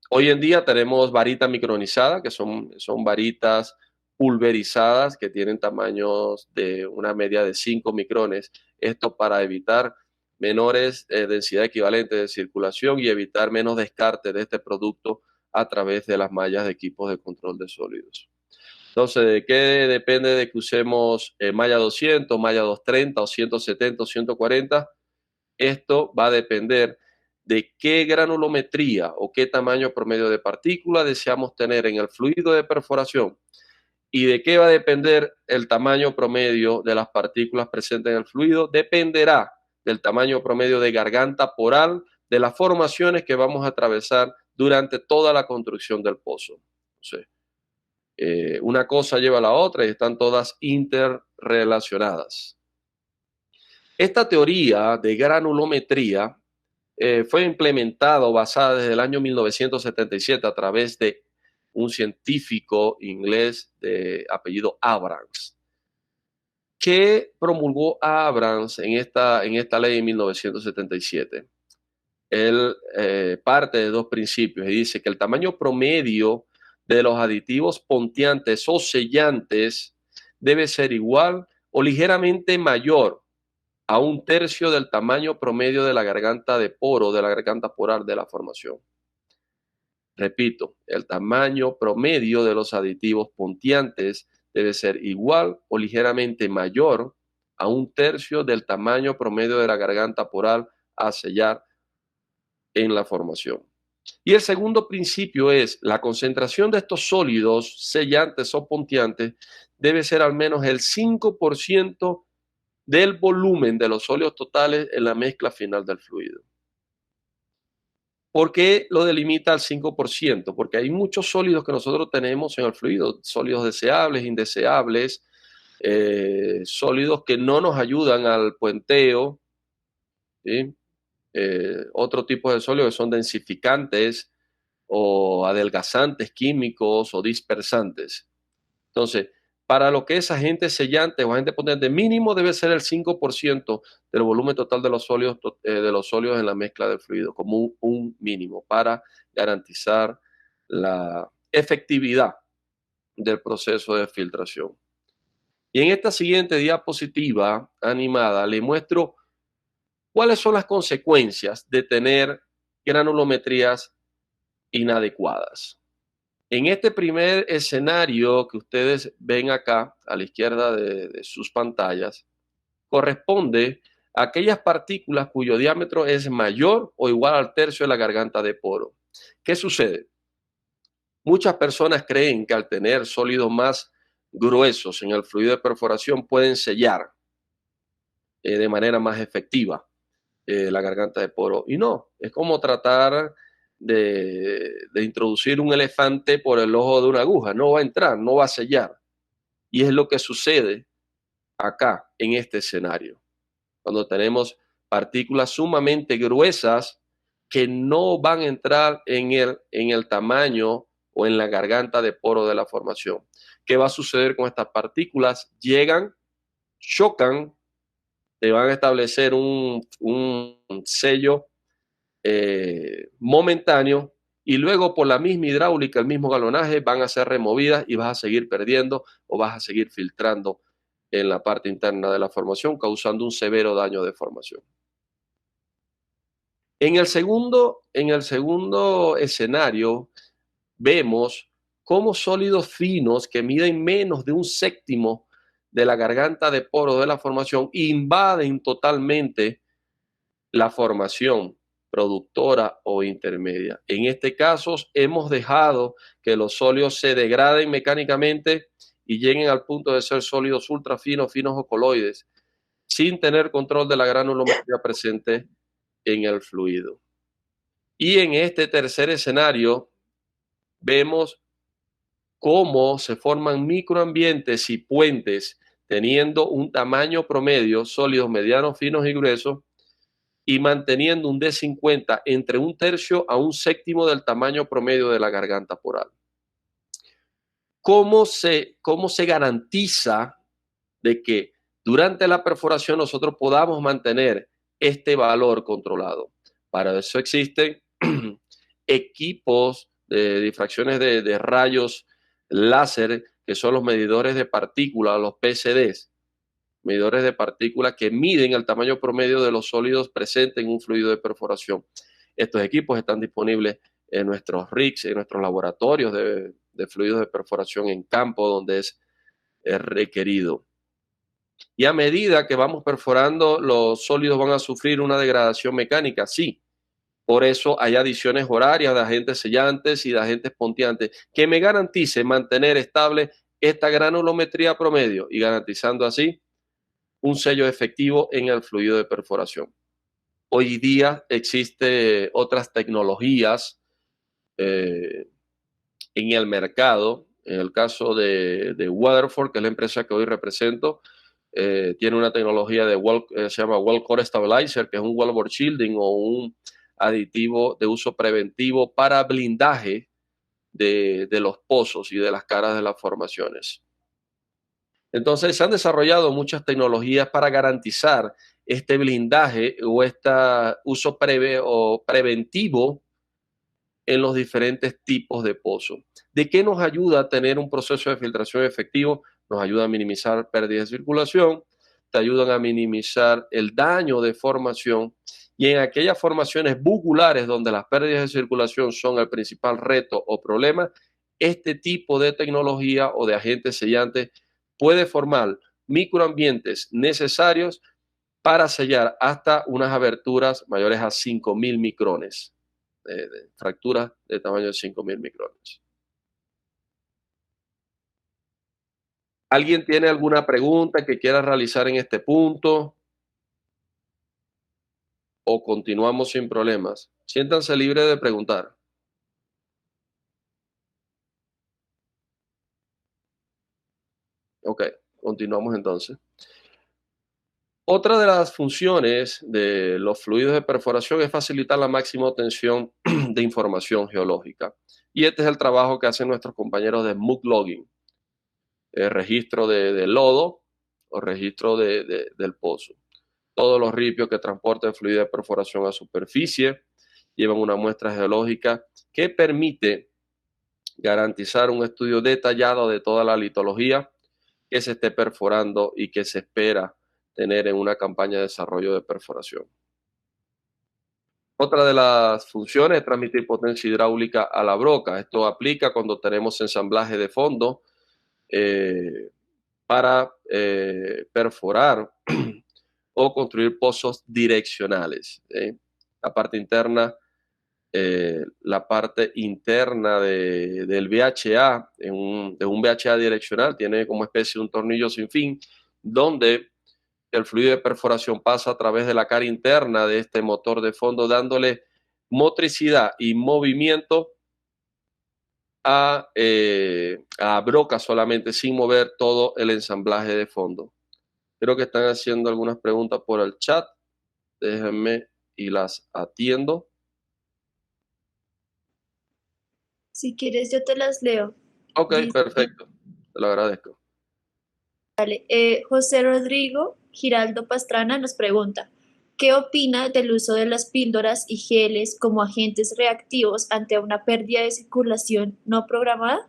Hoy en día tenemos varita micronizada, que son varitas pulverizadas que tienen tamaños de una media de 5 micrones. Esto para evitar menores densidad equivalente de circulación y evitar menos descarte de este producto a través de las mallas de equipos de control de sólidos. Entonces, ¿de qué depende de que usemos malla 200, malla 230 o 170 o 140? Esto va a depender de qué granulometría o qué tamaño promedio de partícula deseamos tener en el fluido de perforación ¿Y de qué va a depender el tamaño promedio de las partículas presentes en el fluido? Dependerá del tamaño promedio de garganta poral de las formaciones que vamos a atravesar durante toda la construcción del pozo. Entonces, una cosa lleva a la otra y están todas interrelacionadas. Esta teoría de granulometría fue implementada o basada desde el año 1977 a través de un científico inglés de apellido Abrams, que promulgó Abrams en esta ley en 1977. Él parte de dos principios y dice que el tamaño promedio de los aditivos ponteantes o sellantes debe ser igual o ligeramente mayor a un tercio del tamaño promedio de la garganta de poro, de la garganta poral de la formación. Repito, el tamaño promedio de los aditivos ponteantes debe ser igual o ligeramente mayor a un tercio del tamaño promedio de la garganta poral a sellar en la formación. Y el segundo principio es la concentración de estos sólidos sellantes o ponteantes debe ser al menos el 5% del volumen de los sólidos totales en la mezcla final del fluido. ¿Por qué lo delimita al 5%? Porque hay muchos sólidos que nosotros tenemos en el fluido, sólidos deseables, indeseables, sólidos que no nos ayudan al puenteo, ¿sí? Otro tipo de sólidos que son densificantes o adelgazantes químicos o dispersantes. Entonces, para lo que es agente sellante o agente potente, mínimo debe ser el 5% del volumen total de los sólidos en la mezcla del fluido, como un mínimo, para garantizar la efectividad del proceso de filtración. Y en esta siguiente diapositiva animada le muestro cuáles son las consecuencias de tener granulometrías inadecuadas. En este primer escenario que ustedes ven acá a la izquierda de sus pantallas, corresponde a aquellas partículas cuyo diámetro es mayor o igual al tercio de la garganta de poro. ¿Qué sucede? Muchas personas creen que al tener sólidos más gruesos en el fluido de perforación pueden sellar de manera más efectiva la garganta de poro. Y no, es como tratar de introducir un elefante por el ojo de una aguja. No va a entrar, no va a sellar. Y es lo que sucede acá en este escenario, cuando tenemos partículas sumamente gruesas que no van a entrar en el tamaño o en la garganta de poro de la formación. ¿Qué va a suceder con estas partículas? Llegan, chocan, te van a establecer un sello momentáneo y luego por la misma hidráulica, el mismo galonaje, van a ser removidas y vas a seguir perdiendo o vas a seguir filtrando en la parte interna de la formación, causando un severo daño de formación. En el segundo escenario vemos cómo sólidos finos que miden menos de un séptimo de la garganta de poro de la formación invaden totalmente la formación productora o intermedia. En este caso, hemos dejado que los sólidos se degraden mecánicamente y lleguen al punto de ser sólidos ultra finos, finos o coloides, sin tener control de la granulometría presente en el fluido. Y en este tercer escenario, vemos cómo se forman microambientes y puentes teniendo un tamaño promedio, sólidos, medianos, finos y gruesos, y manteniendo un D50 entre un tercio a un séptimo del tamaño promedio de la garganta poral. ¿Cómo se garantiza de que durante la perforación nosotros podamos mantener este valor controlado? Para eso existen equipos de difracciones de rayos láser, que son los medidores de partículas, los PCDs, medidores de partículas que miden el tamaño promedio de los sólidos presentes en un fluido de perforación. Estos equipos están disponibles en nuestros rigs, en nuestros laboratorios de fluidos de perforación en campo, donde es requerido. Y a medida que vamos perforando, los sólidos van a sufrir una degradación mecánica, sí. Por eso hay adiciones horarias de agentes sellantes y de agentes ponteantes que me garanticen mantener estable esta granulometría promedio y garantizando así un sello efectivo en el fluido de perforación. Hoy día existen otras tecnologías en el mercado. En el caso de Weatherford, que es la empresa que hoy represento, tiene una tecnología se llama Well Core Stabilizer, que es un wellbore shielding o un aditivo de uso preventivo para blindaje de los pozos y de las caras de las formaciones. Entonces se han desarrollado muchas tecnologías para garantizar este blindaje o este uso preventivo en los diferentes tipos de pozo. ¿De qué nos ayuda a tener un proceso de filtración efectivo? Nos ayuda a minimizar pérdidas de circulación, te ayudan a minimizar el daño de formación y en aquellas formaciones bugulares donde las pérdidas de circulación son el principal reto o problema, este tipo de tecnología o de agente sellante puede formar microambientes necesarios para sellar hasta unas aberturas mayores a 5.000 micrones, de fracturas de tamaño de 5.000 micrones. ¿Alguien tiene alguna pregunta que quiera realizar en este punto? ¿O continuamos sin problemas? Siéntanse libres de preguntar. Ok, continuamos entonces. Otra de las funciones de los fluidos de perforación es facilitar la máxima obtención de información geológica. Y este es el trabajo que hacen nuestros compañeros de mud logging, el registro de lodo o registro del pozo. Todos los ripios que transportan fluido de perforación a superficie llevan una muestra geológica que permite garantizar un estudio detallado de toda la litología que se esté perforando y que se espera tener en una campaña de desarrollo de perforación. Otra de las funciones es transmitir potencia hidráulica a la broca. Esto aplica cuando tenemos ensamblaje de fondo para perforar o construir pozos direccionales. La parte interna del VHA, de un VHA direccional, tiene como especie un tornillo sin fin, donde el fluido de perforación pasa a través de la cara interna de este motor de fondo, dándole motricidad y movimiento a broca solamente, sin mover todo el ensamblaje de fondo. Creo que están haciendo algunas preguntas por el chat. Déjenme y las atiendo. Si quieres, yo te las leo. Ok, perfecto. Te lo agradezco. Vale. José Rodrigo Giraldo Pastrana nos pregunta, ¿qué opina del uso de las píldoras y geles como agentes reactivos ante una pérdida de circulación no programada?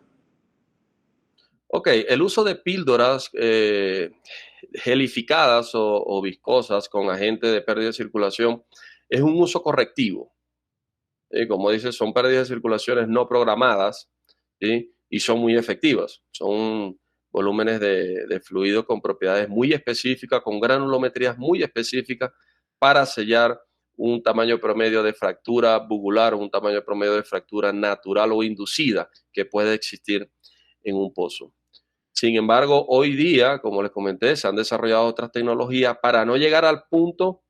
Ok, el uso de píldoras gelificadas o viscosas con agente de pérdida de circulación es un uso correctivo. Como dice, son pérdidas de circulaciones no programadas, ¿sí? Y son muy efectivas. Son volúmenes de fluido con propiedades muy específicas, con granulometrías muy específicas para sellar un tamaño promedio de fractura bugular o un tamaño promedio de fractura natural o inducida que puede existir en un pozo. Sin embargo, hoy día, como les comenté, se han desarrollado otras tecnologías para no llegar al punto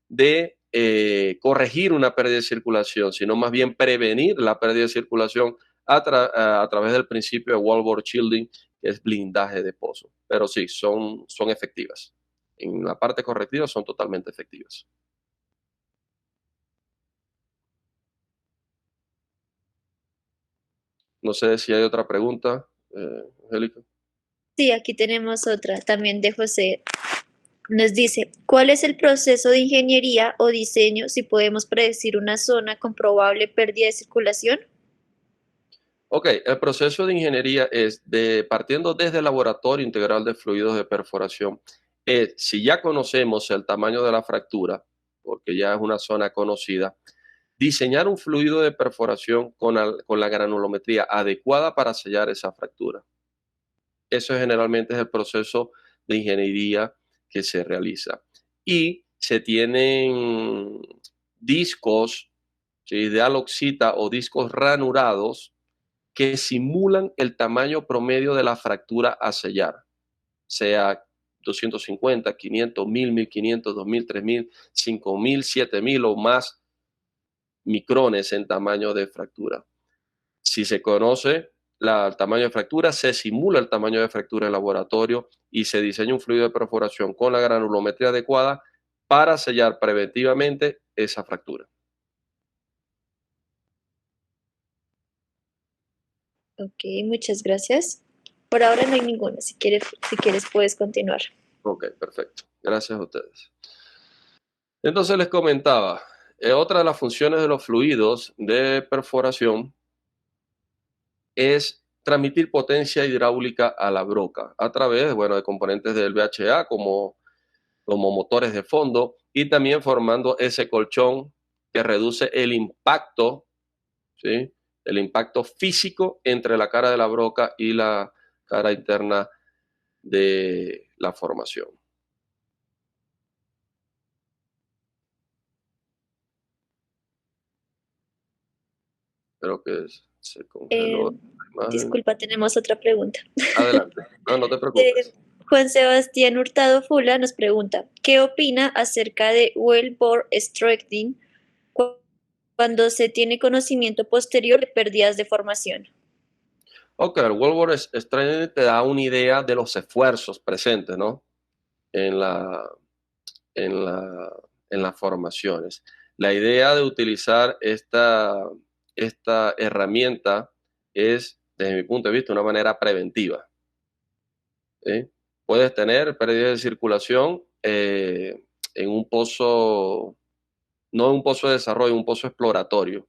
de corregir una pérdida de circulación, sino más bien prevenir la pérdida de circulación a través del principio de wellbore shielding, que es blindaje de pozo. Pero sí, son efectivas. En la parte correctiva son totalmente efectivas. No sé si hay otra pregunta, Angélica. Sí, aquí tenemos otra también de José. Nos dice, ¿cuál es el proceso de ingeniería o diseño si podemos predecir una zona con probable pérdida de circulación? Ok, el proceso de ingeniería es partiendo desde el laboratorio integral de fluidos de perforación. Si ya conocemos el tamaño de la fractura, porque ya es una zona conocida, diseñar un fluido de perforación con la granulometría adecuada para sellar esa fractura. Eso generalmente es el proceso de ingeniería que se realiza. Y se tienen discos, ¿sí?, de aloxita o discos ranurados que simulan el tamaño promedio de la fractura a sellar, sea 250, 500, 1000, 1500, 2000, 3000, 5000, 7000 o más micrones en tamaño de fractura. Si se conoce el tamaño de fractura, se simula el tamaño de fractura en laboratorio y se diseña un fluido de perforación con la granulometría adecuada para sellar preventivamente esa fractura. Ok, muchas gracias. Por ahora no hay ninguna. Si quieres puedes continuar. Ok, perfecto. Gracias a ustedes. Entonces les comentaba, otra de las funciones de los fluidos de perforación es transmitir potencia hidráulica a la broca a través, bueno, de componentes del VHA como motores de fondo y también formando ese colchón que reduce el impacto, ¿sí? El impacto físico entre la cara de la broca y la cara interna de la formación. Creo que se congeló la imagen. Disculpa, tenemos otra pregunta. Adelante, no te preocupes. Juan Sebastián Hurtado Fula nos pregunta, ¿qué opina acerca de well-bore stretching cuando se tiene conocimiento posterior de pérdidas de formación? Ok, el well-bore stretching te da una idea de los esfuerzos presentes, ¿no? En las formaciones. La idea de utilizar esta herramienta es, desde mi punto de vista, una manera preventiva. ¿Sí? Puedes tener pérdida de circulación en un pozo, no en un pozo de desarrollo, un pozo exploratorio.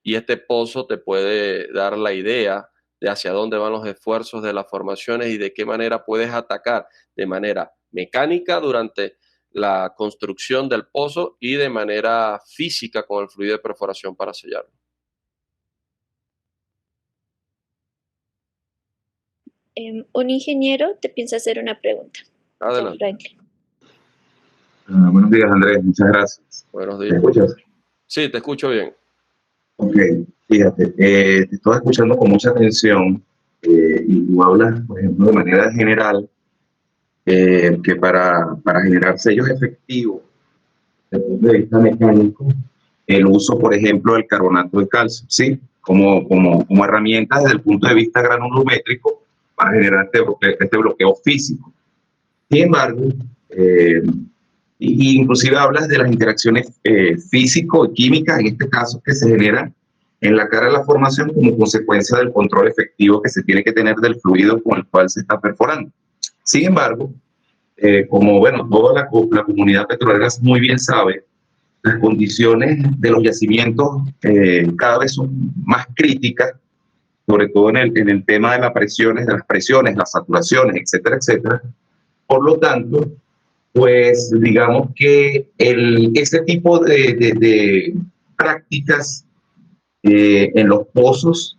Y este pozo te puede dar la idea de hacia dónde van los esfuerzos de las formaciones y de qué manera puedes atacar de manera mecánica durante la construcción del pozo y de manera física con el fluido de perforación para sellarlo. Un ingeniero te piensa hacer una pregunta. Adelante. Buenos días, Andrés. Muchas gracias. Buenos días. ¿Me escuchas? Sí, te escucho bien. Ok, fíjate, te estoy escuchando con mucha atención y tú hablas, por ejemplo, de manera general que para generar sellos efectivos desde el punto de vista mecánico, el uso, por ejemplo, del carbonato de calcio, ¿sí? Como herramienta desde el punto de vista granulométrico para generar este bloqueo físico. Sin embargo, inclusive hablas de las interacciones físico y químicas, en este caso, que se generan en la cara de la formación como consecuencia del control efectivo que se tiene que tener del fluido con el cual se está perforando. Sin embargo, como bueno, toda la comunidad petrolera muy bien sabe, las condiciones de los yacimientos cada vez son más críticas, sobre todo en el tema de las presiones, las saturaciones, etcétera, etcétera. Por lo tanto, pues digamos que ese tipo de prácticas en los pozos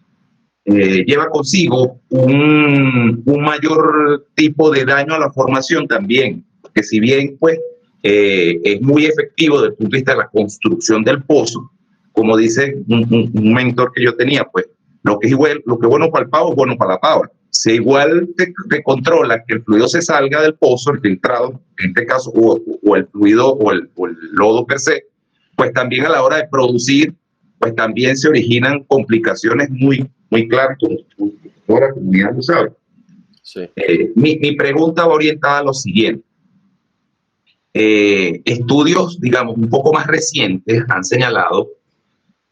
lleva consigo un mayor tipo de daño a la formación también, que si bien pues es muy efectivo desde el punto de vista de la construcción del pozo, como dice un mentor que yo tenía, pues lo que es bueno para el pavo es bueno para la pava. Si igual te controla que el fluido se salga del pozo, el filtrado, en este caso, o el fluido o el lodo per se, pues también a la hora de producir, pues también se originan complicaciones muy claras, como toda la comunidad lo sabe. Sí. Mi pregunta va orientada a lo siguiente. Estudios, digamos, un poco más recientes han señalado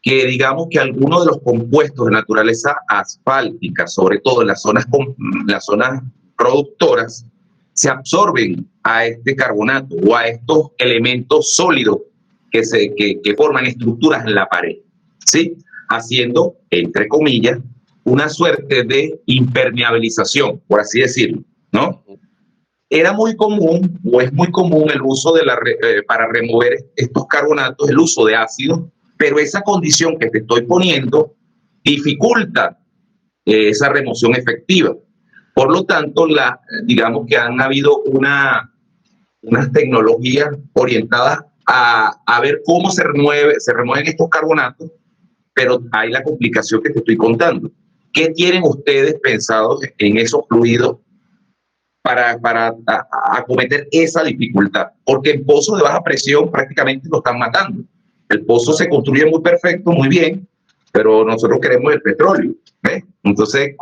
que digamos que algunos de los compuestos de naturaleza asfáltica, sobre todo en las zonas productoras, se absorben a este carbonato o a estos elementos sólidos que forman estructuras en la pared, ¿sí? Haciendo, entre comillas, una suerte de impermeabilización, por así decirlo, ¿no? Era muy común, o es muy común el uso para remover estos carbonatos, el uso de ácido, pero esa condición que te estoy poniendo dificulta esa remoción efectiva. Por lo tanto, digamos que han habido unas tecnologías orientadas a ver cómo se remueven estos carbonatos, pero hay la complicación que te estoy contando. ¿Qué tienen ustedes pensados en esos fluidos para acometer esa dificultad? Porque en pozos de baja presión prácticamente lo están matando. El pozo se construye muy perfecto, muy bien, pero nosotros queremos el petróleo. ¿Ves? Entonces,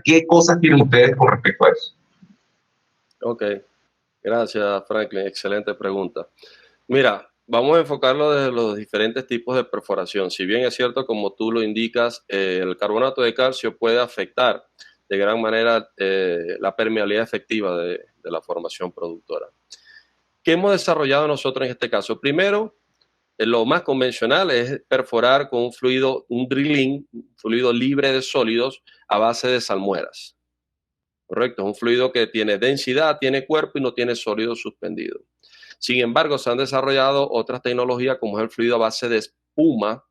¿qué cosas tienen ustedes con respecto a eso? Ok, gracias Franklin, excelente pregunta. Mira, vamos a enfocarlo desde los diferentes tipos de perforación. Si bien es cierto, como tú lo indicas, el carbonato de calcio puede afectar de gran manera la permeabilidad efectiva de la formación productora. ¿Qué hemos desarrollado nosotros en este caso? Primero, lo más convencional es perforar con un fluido, un drilling, un fluido libre de sólidos a base de salmueras. Correcto, es un fluido que tiene densidad, tiene cuerpo y no tiene sólido suspendido. Sin embargo, se han desarrollado otras tecnologías como es el fluido a base de espuma,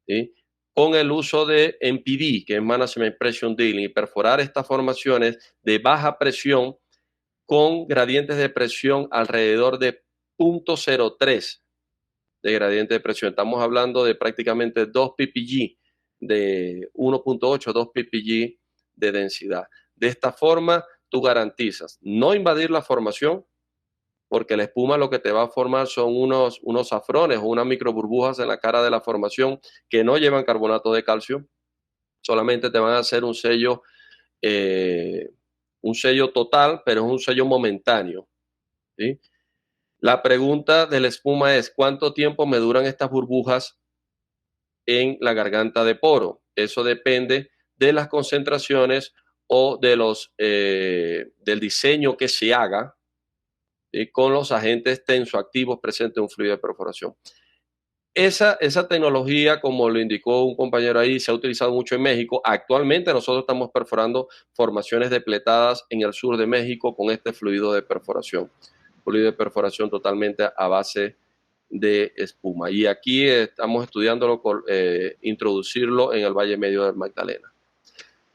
¿sí? Con el uso de MPD, que es Management Pressure Drilling, y perforar estas formaciones de baja presión con gradientes de presión alrededor de 0.03 de gradiente de presión. Estamos hablando de prácticamente 2 ppg, de 1.8, 2 ppg de densidad. De esta forma, tú garantizas no invadir la formación, porque la espuma lo que te va a formar son unos zafrones o unas microburbujas en la cara de la formación que no llevan carbonato de calcio, solamente te van a hacer un sello total, pero es un sello momentáneo, ¿sí? La pregunta de la espuma es, ¿cuánto tiempo me duran estas burbujas en la garganta de poro? Eso depende de las concentraciones o de del diseño que se haga con los agentes tensoactivos presentes en un fluido de perforación. Esa tecnología, como lo indicó un compañero ahí, se ha utilizado mucho en México. Actualmente nosotros estamos perforando formaciones depletadas en el sur de México con este fluido de perforación. Fluido de perforación totalmente a base de espuma. Y aquí estamos estudiándolo, introducirlo en el Valle Medio del Magdalena.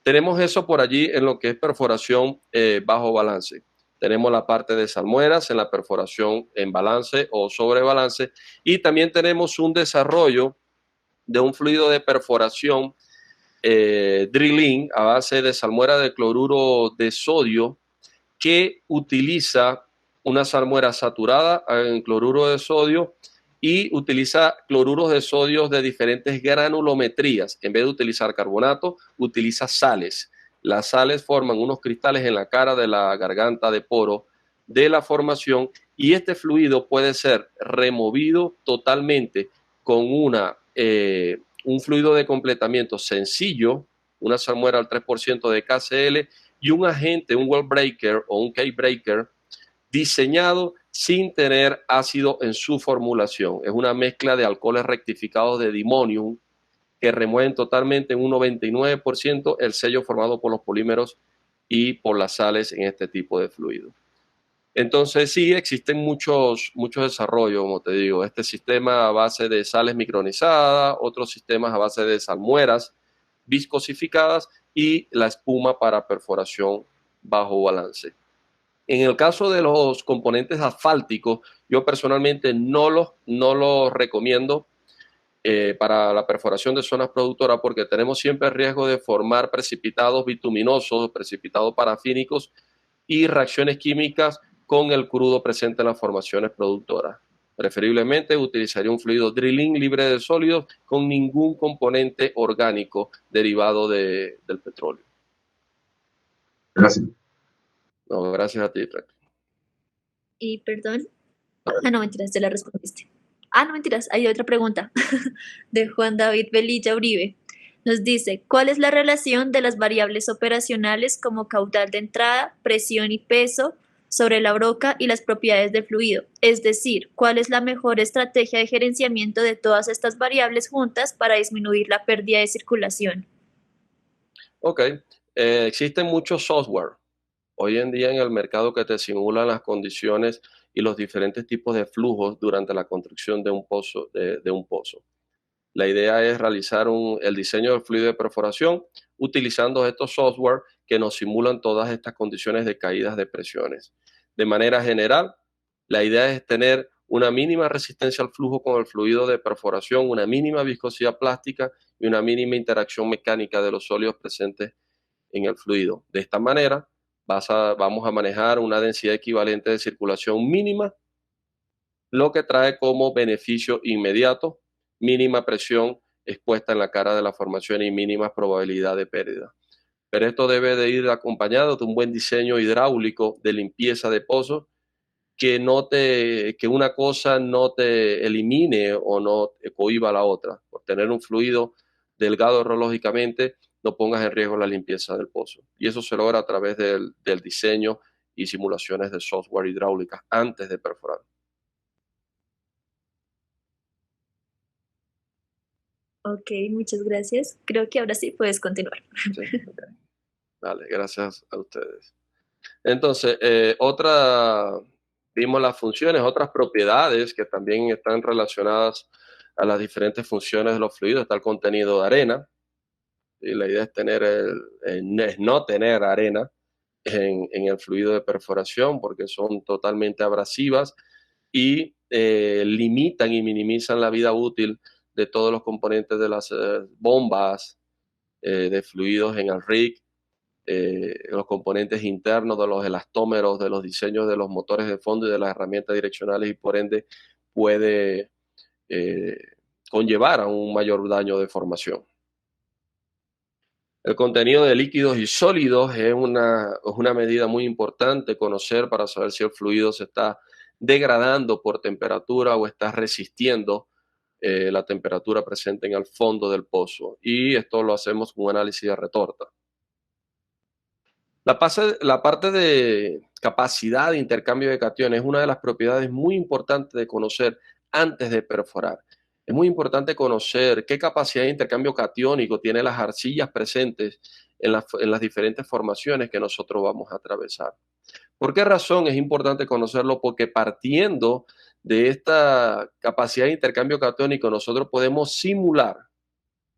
Tenemos eso por allí en lo que es perforación bajo balance. Tenemos la parte de salmueras en la perforación en balance o sobre balance. Y también tenemos un desarrollo de un fluido de perforación drilling a base de salmuera de cloruro de sodio que utiliza una salmuera saturada en cloruro de sodio y utiliza cloruros de sodio de diferentes granulometrías. En vez de utilizar carbonato, utiliza sales. Las sales forman unos cristales en la cara de la garganta de poro de la formación y este fluido puede ser removido totalmente con un fluido de completamiento sencillo, una salmuera al 3% de KCl y un agente, un wall breaker o un cake breaker diseñado sin tener ácido en su formulación. Es una mezcla de alcoholes rectificados de dimonium que remueven totalmente en un 99% el sello formado por los polímeros y por las sales en este tipo de fluido. Entonces sí, existen muchos desarrollos, como te digo, este sistema a base de sales micronizadas, otros sistemas a base de salmueras viscosificadas y la espuma para perforación bajo balance. En el caso de los componentes asfálticos, yo personalmente no los recomiendo para la perforación de zonas productoras porque tenemos siempre el riesgo de formar precipitados bituminosos, precipitados parafínicos y reacciones químicas con el crudo presente en las formaciones productoras. Preferiblemente utilizaría un fluido drilling libre de sólidos con ningún componente orgánico derivado del petróleo. Gracias. No, gracias a ti, Frank. Y perdón. No, mentiras, ya la respondiste. No, mentiras, hay otra pregunta de Juan David Velilla Uribe. Nos dice, ¿cuál es la relación de las variables operacionales como caudal de entrada, presión y peso sobre la broca y las propiedades del fluido? Es decir, ¿cuál es la mejor estrategia de gerenciamiento de todas estas variables juntas para disminuir la pérdida de circulación? Ok, existen muchos software hoy en día en el mercado que te simulan las condiciones y los diferentes tipos de flujos durante la construcción de un pozo. La idea es realizar el diseño del fluido de perforación utilizando estos software que nos simulan todas estas condiciones de caídas de presiones. De manera general, la idea es tener una mínima resistencia al flujo con el fluido de perforación, una mínima viscosidad plástica y una mínima interacción mecánica de los sólidos presentes en el fluido. De esta manera, vamos a manejar una densidad equivalente de circulación mínima, lo que trae como beneficio inmediato mínima presión expuesta en la cara de la formación y mínima probabilidad de pérdida. Pero esto debe de ir acompañado de un buen diseño hidráulico de limpieza de pozos, que una cosa no te elimine o no cohiba la otra. Por tener un fluido delgado hidrológicamente, no pongas en riesgo la limpieza del pozo. Y eso se logra a través del diseño y simulaciones de software hidráulicas antes de perforar. Ok, muchas gracias. Creo que ahora sí puedes continuar. Sí, okay. Vale, gracias a ustedes. Entonces, vimos las funciones, otras propiedades que también están relacionadas a las diferentes funciones de los fluidos. Está el contenido de arena, y la idea es no tener arena en el fluido de perforación, porque son totalmente abrasivas y limitan y minimizan la vida útil de todos los componentes de las bombas de fluidos en el rig, los componentes internos de los elastómeros, de los diseños de los motores de fondo y de las herramientas direccionales, y por ende puede conllevar a un mayor daño de formación. El contenido de líquidos y sólidos es una medida muy importante conocer para saber si el fluido se está degradando por temperatura o está resistiendo la temperatura presente en el fondo del pozo. Y esto lo hacemos con un análisis de retorta. La parte de capacidad de intercambio de cationes es una de las propiedades muy importantes de conocer antes de perforar. Es muy importante conocer qué capacidad de intercambio catiónico tienen las arcillas presentes en las diferentes formaciones que nosotros vamos a atravesar. ¿Por qué razón es importante conocerlo? Porque partiendo de esta capacidad de intercambio catiónico, nosotros podemos simular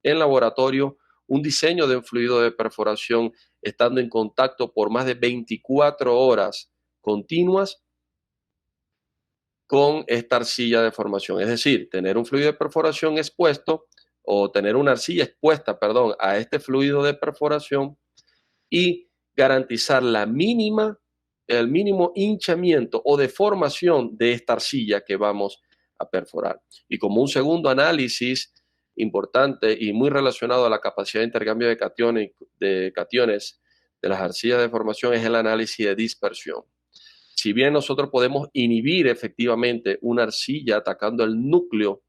en laboratorio un diseño de un fluido de perforación estando en contacto por más de 24 horas continuas con esta arcilla de formación. Es decir, tener un fluido de perforación expuesto o tener una arcilla expuesta, perdón, a este fluido de perforación y garantizar el mínimo hinchamiento o deformación de esta arcilla que vamos a perforar. Y como un segundo análisis importante y muy relacionado a la capacidad de intercambio de cationes de las arcillas de formación es el análisis de dispersión. Si bien nosotros podemos inhibir efectivamente una arcilla atacando el núcleo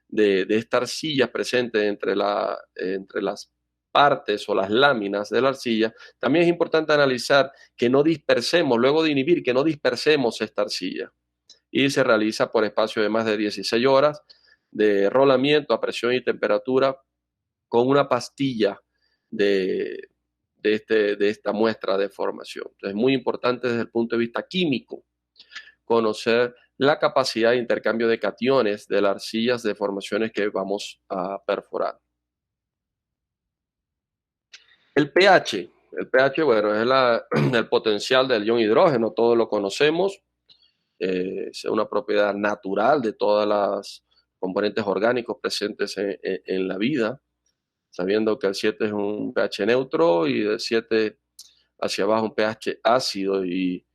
de esta arcilla presente entre las partes o las láminas de la arcilla, también es importante analizar que no dispersemos, luego de inhibir, que no dispersemos esta arcilla. Y se realiza por espacio de más de 16 horas de rolamiento a presión y temperatura con una pastilla de esta muestra de formación. Entonces, es muy importante desde el punto de vista químico conocer la capacidad de intercambio de cationes de las arcillas de formaciones que vamos a perforar. El pH, bueno, es el potencial del ion hidrógeno, todos lo conocemos, es una propiedad natural de todas las componentes orgánicos presentes en la vida, sabiendo que el 7 es un pH neutro y de 7 hacia abajo un pH ácido y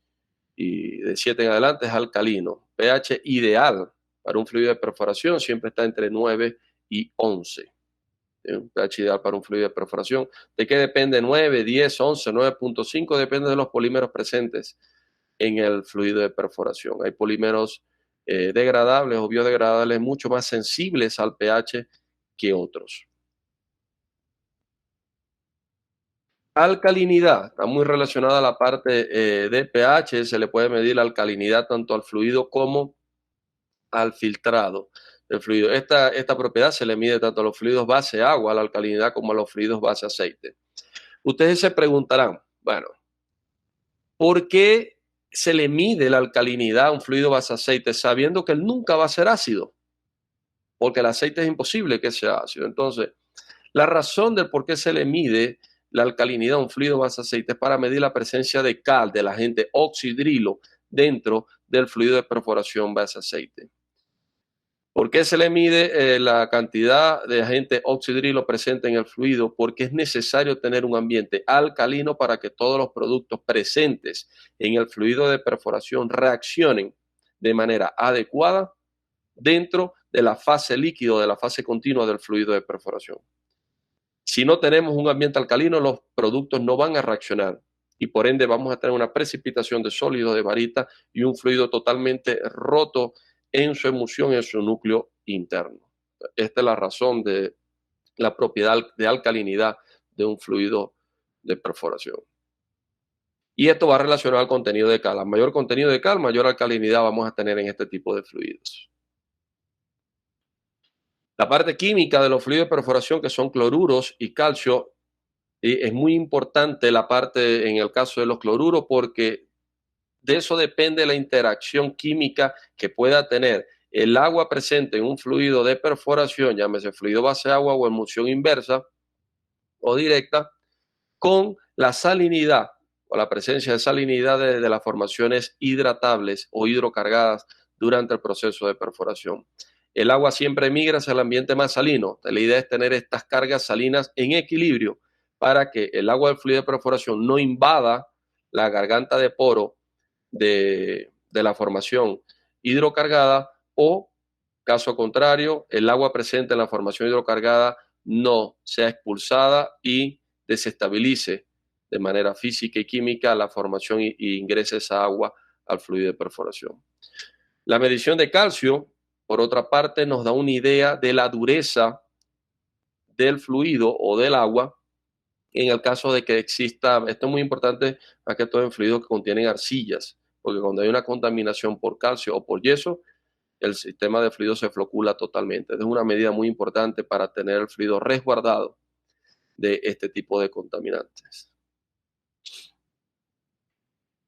de 7 en adelante es alcalino. pH ideal para un fluido de perforación siempre está entre 9 y 11. Un pH ideal para un fluido de perforación. ¿De qué depende? 9, 10, 11, 9.5, depende de los polímeros presentes en el fluido de perforación. Hay polímeros degradables o biodegradables mucho más sensibles al pH que otros. Alcalinidad, está muy relacionada a la parte de pH, se le puede medir la alcalinidad tanto al fluido como al filtrado del fluido. Esta propiedad se le mide tanto a los fluidos base agua, a la alcalinidad, como a los fluidos base aceite. Ustedes se preguntarán, bueno, ¿por qué se le mide la alcalinidad a un fluido base aceite sabiendo que él nunca va a ser ácido? Porque el aceite es imposible que sea ácido. Entonces, la razón del por qué se le mide la alcalinidad a un fluido base aceite es para medir la presencia de cal, del agente oxidrilo, dentro del fluido de perforación base aceite. ¿Por qué se le mide la cantidad de agente oxidrilo presente en el fluido? Porque es necesario tener un ambiente alcalino para que todos los productos presentes en el fluido de perforación reaccionen de manera adecuada dentro de la fase líquido, de la fase continua del fluido de perforación. Si no tenemos un ambiente alcalino, los productos no van a reaccionar y por ende vamos a tener una precipitación de sólido, de varita y un fluido totalmente roto en su emulsión, en su núcleo interno. Esta es la razón de la propiedad de alcalinidad de un fluido de perforación. Y esto va relacionado al contenido de cal. A mayor contenido de cal, mayor alcalinidad vamos a tener en este tipo de fluidos. La parte química de los fluidos de perforación, que son cloruros y calcio, es muy importante la parte en el caso de los cloruros porque de eso depende la interacción química que pueda tener el agua presente en un fluido de perforación, llámese fluido base agua o emulsión inversa o directa, con la salinidad o la presencia de salinidad de las formaciones hidratables o hidrocargadas durante el proceso de perforación. El agua siempre migra hacia el ambiente más salino. La idea es tener estas cargas salinas en equilibrio para que el agua del fluido de perforación no invada la garganta de poro de la formación hidrocargada o, caso contrario, el agua presente en la formación hidrocargada no sea expulsada y desestabilice de manera física y química la formación y ingrese esa agua al fluido de perforación. La medición de calcio, por otra parte, nos da una idea de la dureza del fluido o del agua en el caso de que exista, esto es muy importante, más que todo en fluidos que contienen arcillas, porque cuando hay una contaminación por calcio o por yeso, el sistema de fluido se flocula totalmente. Es una medida muy importante para tener el fluido resguardado de este tipo de contaminantes.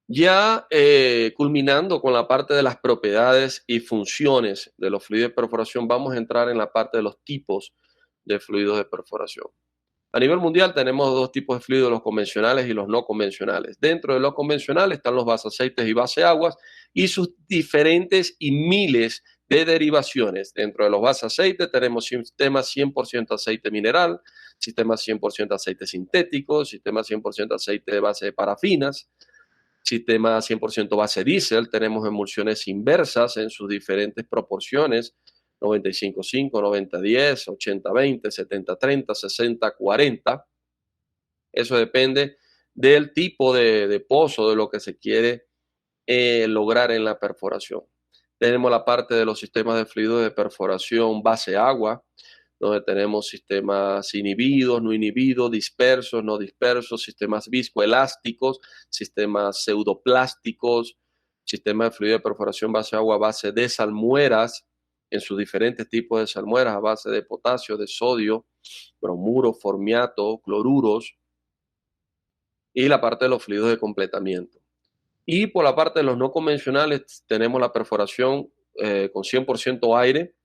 Ya culminando con la parte de las propiedades y funciones de los fluidos de perforación, vamos a entrar en la parte de los tipos de fluidos de perforación. A nivel mundial tenemos dos tipos de fluidos, los convencionales y los no convencionales. Dentro de los convencionales están los baseaceites y baseaguas y sus diferentes y miles de derivaciones. Dentro de los baseaceites tenemos sistemas 100% aceite mineral, sistemas 100% aceite sintético, sistemas 100% aceite de base de parafinas, sistema 100% base diésel, tenemos emulsiones inversas en sus diferentes proporciones, 95-5, 90-10, 80-20, 70-30, 60-40. Eso depende del tipo de pozo, de lo que se quiere lograr en la perforación. Tenemos la parte de los sistemas de fluido de perforación base agua, donde tenemos sistemas inhibidos, no inhibidos, dispersos, no dispersos, sistemas viscoelásticos, sistemas pseudoplásticos, sistema de fluido de perforación base agua a base de salmueras, en sus diferentes tipos de salmueras a base de potasio, de sodio, bromuro, formiato, cloruros, y la parte de los fluidos de completamiento. Y por la parte de los no convencionales tenemos la perforación con 100% aire,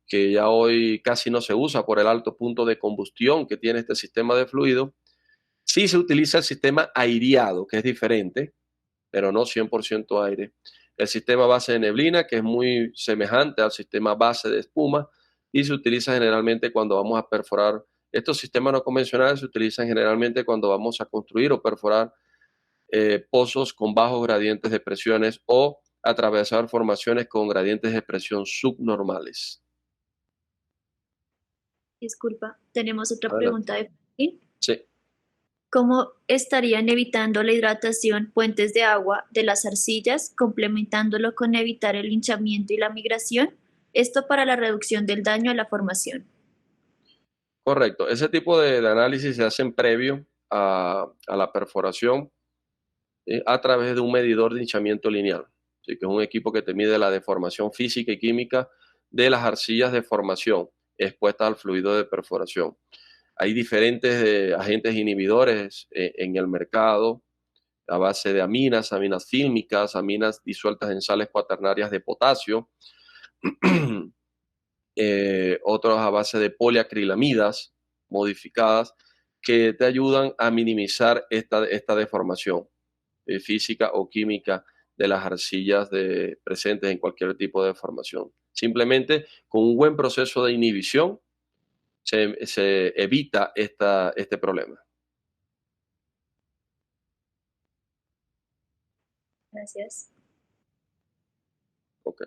que ya hoy casi no se usa por el alto punto de combustión que tiene este sistema de fluido. Sí se utiliza el sistema aireado, que es diferente, pero no 100% aire. El sistema base de neblina, que es muy semejante al sistema base de espuma, y se utiliza generalmente cuando vamos a perforar. Estos sistemas no convencionales se utilizan generalmente cuando vamos a construir o perforar pozos con bajos gradientes de presiones o atravesar formaciones con gradientes de presión subnormales. Disculpa, tenemos otra Adelante. pregunta de Franklin. Sí. ¿Cómo estarían evitando la hidratación puentes de agua de las arcillas, complementándolo con evitar el hinchamiento y la migración? Esto para la reducción del daño a la formación. Correcto. Ese tipo de análisis se hacen previo a la perforación a través de un medidor de hinchamiento lineal. Así que es un equipo que te mide la deformación física y química de las arcillas de formación expuestas al fluido de perforación. Hay diferentes agentes inhibidores en el mercado a base de aminas fílmicas, aminas disueltas en sales cuaternarias de potasio, otros a base de poliacrilamidas modificadas que te ayudan a minimizar esta deformación física o química de las arcillas presentes en cualquier tipo de deformación. Simplemente con un buen proceso de inhibición se evita este problema. Gracias. Ok.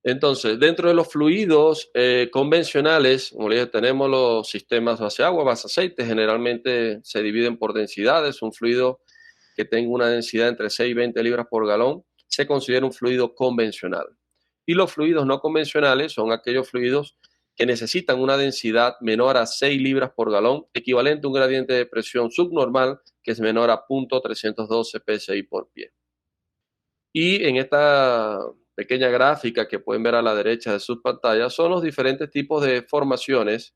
Entonces, dentro de los fluidos convencionales, como les dije, tenemos los sistemas base agua, base aceite, generalmente se dividen por densidades. Un fluido que tenga una densidad entre 6 y 20 libras por galón se considera un fluido convencional. Y los fluidos no convencionales son aquellos fluidos que necesitan una densidad menor a 6 libras por galón, equivalente a un gradiente de presión subnormal que es menor a 0.312 psi por pie. Y en esta pequeña gráfica que pueden ver a la derecha de sus pantallas son los diferentes tipos de formaciones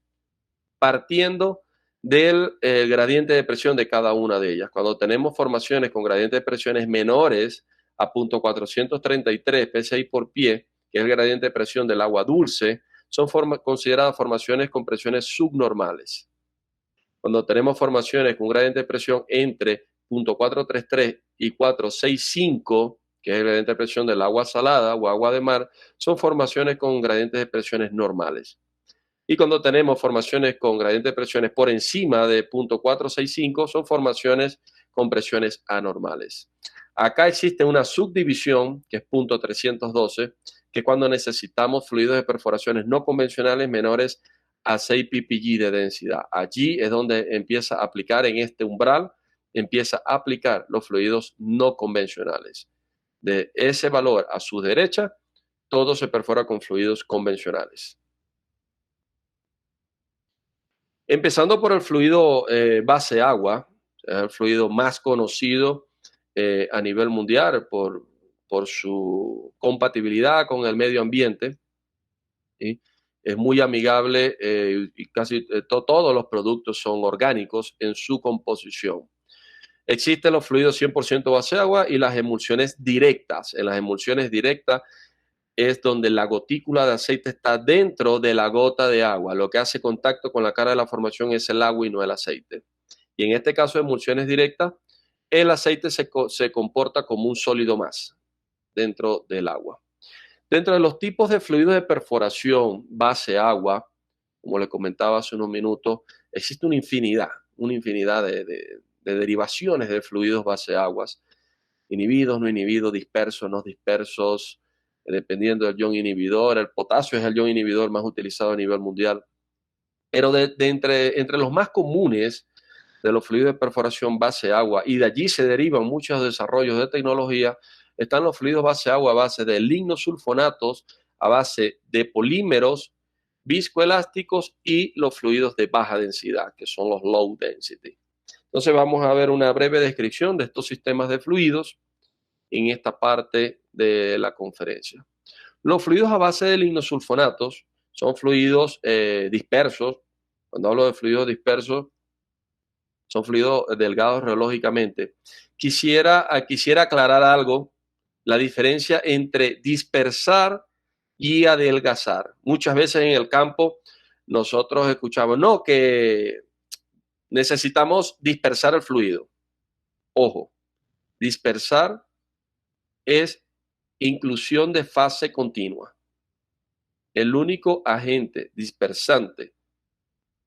partiendo del gradiente de presión de cada una de ellas. Cuando tenemos formaciones con gradientes de presiones menores a 0.433 psi por pie, que es el gradiente de presión del agua dulce, son consideradas formaciones con presiones subnormales. Cuando tenemos formaciones con gradiente de presión entre 0.433 y 465, que es el gradiente de presión del agua salada o agua de mar, son formaciones con gradientes de presiones normales. Y cuando tenemos formaciones con gradientes de presiones por encima de 0.465, son formaciones con presiones anormales. Acá existe una subdivisión, que es 0.312, que es cuando necesitamos fluidos de perforaciones no convencionales menores a 6 ppg de densidad. Allí es donde empieza a aplicar, en este umbral, empieza a aplicar los fluidos no convencionales. De ese valor a su derecha, todo se perfora con fluidos convencionales. Empezando por el fluido base agua, el fluido más conocido a nivel mundial por su compatibilidad con el medio ambiente. ¿Sí? Es muy amigable y casi todos los productos son orgánicos en su composición. Existen los fluidos 100% base agua y las emulsiones directas. En las emulsiones directas es donde la gotícula de aceite está dentro de la gota de agua. Lo que hace contacto con la cara de la formación es el agua y no el aceite. Y en este caso de emulsiones directas, el aceite se comporta como un sólido más dentro del agua. Dentro de los tipos de fluidos de perforación base agua, como les comentaba hace unos minutos, existe una infinidad de derivaciones de fluidos base aguas, inhibidos, no inhibidos, dispersos, no dispersos, dependiendo del ion inhibidor. El potasio es el ion inhibidor más utilizado a nivel mundial. Pero entre los más comunes de los fluidos de perforación base agua, y de allí se derivan muchos desarrollos de tecnología, están los fluidos base agua a base de lignosulfonatos, a base de polímeros viscoelásticos y los fluidos de baja densidad, que son los low density. Entonces vamos a ver una breve descripción de estos sistemas de fluidos en esta parte de la conferencia. Los fluidos a base de lignosulfonatos son fluidos dispersos. Cuando hablo de fluidos dispersos, son fluidos delgados reológicamente. Quisiera aclarar algo, la diferencia entre dispersar y adelgazar. Muchas veces en el campo nosotros escuchamos, no, que necesitamos dispersar el fluido. Ojo, dispersar es inclusión de fase continua. El único agente dispersante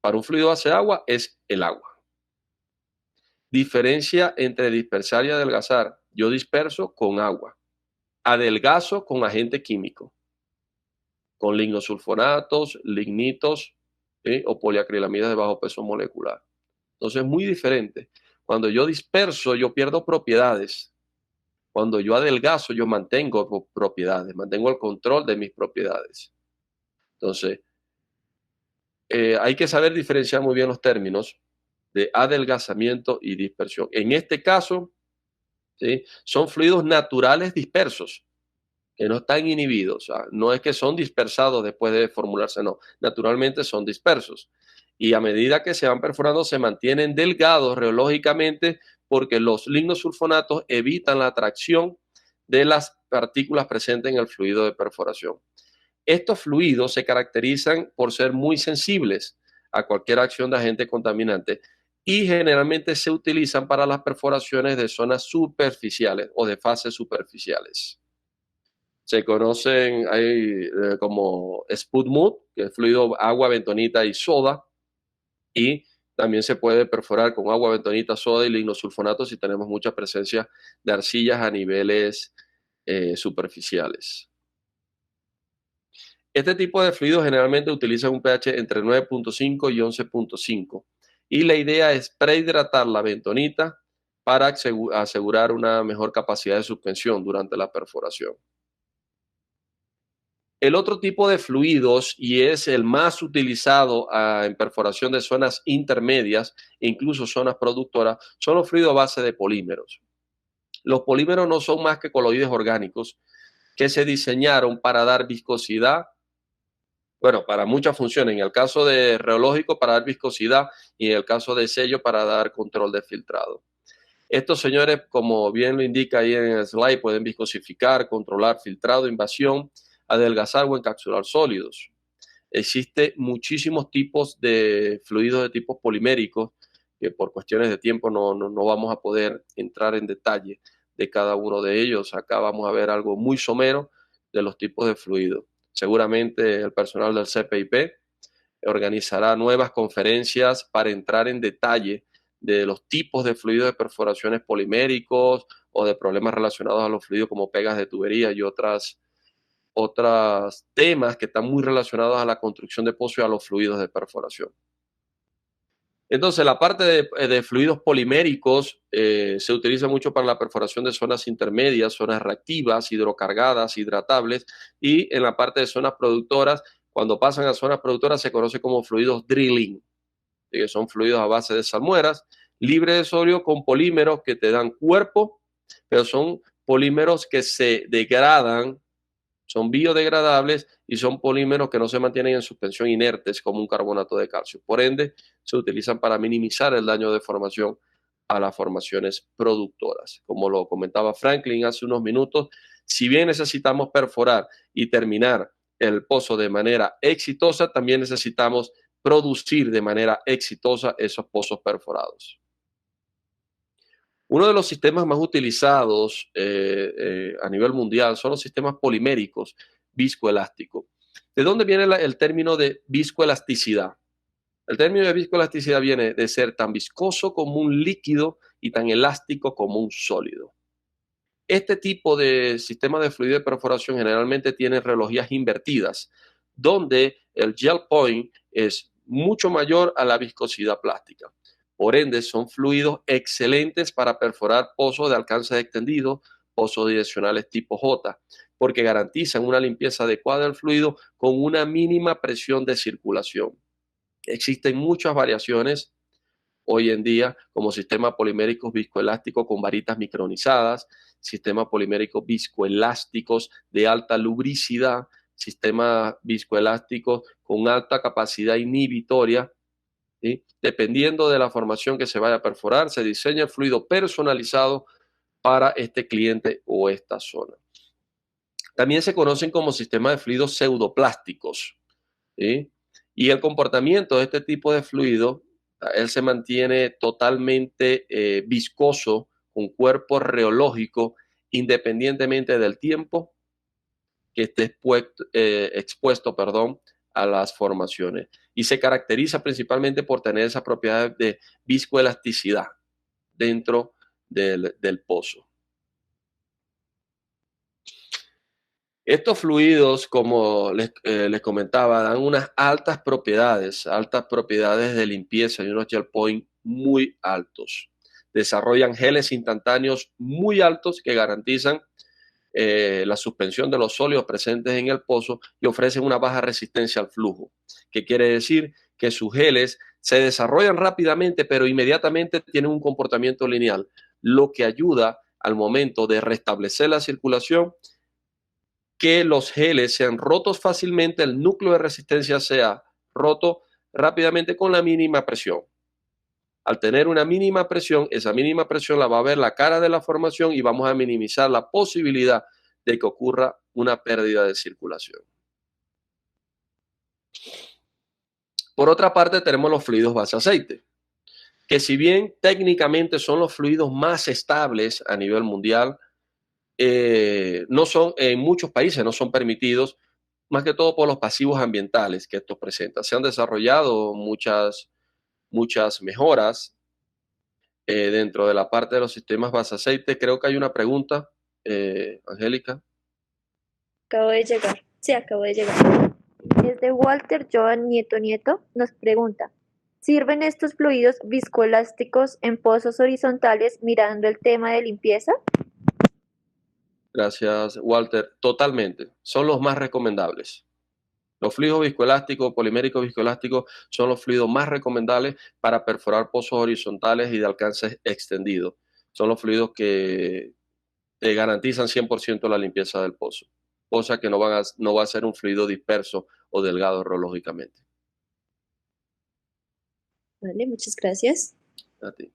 para un fluido base agua es el agua. Diferencia entre dispersar y adelgazar. Yo disperso con agua. Adelgazo con agente químico. Con lignosulfonatos, lignitos o poliacrilamidas de bajo peso molecular. Entonces es muy diferente. Cuando yo disperso, yo pierdo propiedades. Cuando yo adelgazo, yo mantengo propiedades, mantengo el control de mis propiedades. Entonces, hay que saber diferenciar muy bien los términos de adelgazamiento y dispersión. En este caso, ¿sí?, son fluidos naturales dispersos, que no están inhibidos. O sea, no es que son dispersados después de formularse, no. Naturalmente son dispersos. Y a medida que se van perforando, se mantienen delgados reológicamente porque los lignosulfonatos evitan la atracción de las partículas presentes en el fluido de perforación. Estos fluidos se caracterizan por ser muy sensibles a cualquier acción de agente contaminante y generalmente se utilizan para las perforaciones de zonas superficiales o de fases superficiales. Se conocen como Spud-Mud, que es fluido agua, bentonita y soda, y también se puede perforar con agua, bentonita, soda y lignosulfonato si tenemos mucha presencia de arcillas a niveles superficiales. Este tipo de fluidos generalmente utiliza un pH entre 9.5 y 11.5 y la idea es prehidratar la bentonita para asegurar una mejor capacidad de suspensión durante la perforación. El otro tipo de fluidos, y es el más utilizado en perforación de zonas intermedias e incluso zonas productoras, son los fluidos a base de polímeros. Los polímeros no son más que coloides orgánicos que se diseñaron para dar viscosidad, bueno, para muchas funciones. En el caso de reológico, para dar viscosidad, y en el caso de sello, para dar control de filtrado. Estos señores, como bien lo indica ahí en el slide, pueden viscosificar, controlar filtrado, invasión, adelgazar o encapsular sólidos. Existen muchísimos tipos de fluidos de tipos poliméricos que por cuestiones de tiempo no vamos a poder entrar en detalle de cada uno de ellos. Acá vamos a ver algo muy somero de los tipos de fluidos. Seguramente el personal del CPIP organizará nuevas conferencias para entrar en detalle de los tipos de fluidos de perforaciones poliméricos o de problemas relacionados a los fluidos como pegas de tubería y otros temas que están muy relacionados a la construcción de pozos y a los fluidos de perforación. Entonces, la parte de fluidos poliméricos se utiliza mucho para la perforación de zonas intermedias, zonas reactivas, hidrocargadas, hidratables, y en la parte de zonas productoras, cuando pasan a zonas productoras se conoce como fluidos drilling, que son fluidos a base de salmueras, libres de sodio con polímeros que te dan cuerpo, pero son polímeros que se degradan, son biodegradables y son polímeros que no se mantienen en suspensión inertes como un carbonato de calcio. Por ende, se utilizan para minimizar el daño de formación a las formaciones productoras. Como lo comentaba Franklin hace unos minutos, si bien necesitamos perforar y terminar el pozo de manera exitosa, también necesitamos producir de manera exitosa esos pozos perforados. Uno de los sistemas más utilizados a nivel mundial son los sistemas poliméricos viscoelásticos. ¿De dónde viene el término de viscoelasticidad? El término de viscoelasticidad viene de ser tan viscoso como un líquido y tan elástico como un sólido. Este tipo de sistema de fluido de perforación generalmente tiene relojías invertidas, donde el gel point es mucho mayor a la viscosidad plástica. Por ende, son fluidos excelentes para perforar pozos de alcance extendido, pozos direccionales tipo J, porque garantizan una limpieza adecuada del fluido con una mínima presión de circulación. Existen muchas variaciones hoy en día, como sistemas poliméricos viscoelásticos con varitas micronizadas, sistemas poliméricos viscoelásticos de alta lubricidad, sistemas viscoelásticos con alta capacidad inhibitoria. ¿Sí? Dependiendo de la formación que se vaya a perforar, se diseña el fluido personalizado para este cliente o esta zona. También se conocen como sistemas de fluidos pseudoplásticos, ¿sí? Y el comportamiento de este tipo de fluido, él se mantiene totalmente viscoso, con cuerpo reológico, independientemente del tiempo que esté expuesto a las formaciones. Y se caracteriza principalmente por tener esa propiedad de viscoelasticidad dentro del pozo. Estos fluidos, como les comentaba, dan unas altas propiedades de limpieza y unos gel point muy altos. Desarrollan geles instantáneos muy altos que garantizan la suspensión de los sólidos presentes en el pozo y ofrecen una baja resistencia al flujo, que quiere decir que sus geles se desarrollan rápidamente, pero inmediatamente tienen un comportamiento lineal, lo que ayuda al momento de restablecer la circulación, que los geles sean rotos fácilmente, el núcleo de resistencia sea roto rápidamente con la mínima presión. Al tener una mínima presión, esa mínima presión la va a ver la cara de la formación y vamos a minimizar la posibilidad de que ocurra una pérdida de circulación. Por otra parte, tenemos los fluidos base aceite, que si bien técnicamente son los fluidos más estables a nivel mundial, no son, en muchos países no son permitidos, más que todo por los pasivos ambientales que estos presentan. Se han desarrollado muchas mejoras dentro de la parte de los sistemas base aceite. Creo que hay una pregunta, Angélica. Acabo de llegar. Sí, acabo de llegar. Es de Walter Joan Nieto. Nos pregunta, ¿sirven estos fluidos viscoelásticos en pozos horizontales mirando el tema de limpieza? Gracias, Walter. Totalmente. Son los más recomendables. Los fluidos viscoelásticos, poliméricos viscoelásticos, son los fluidos más recomendables para perforar pozos horizontales y de alcance extendido. Son los fluidos que te garantizan 100% la limpieza del pozo, cosa que no va a ser un fluido disperso o delgado reológicamente. Vale, muchas gracias. A ti.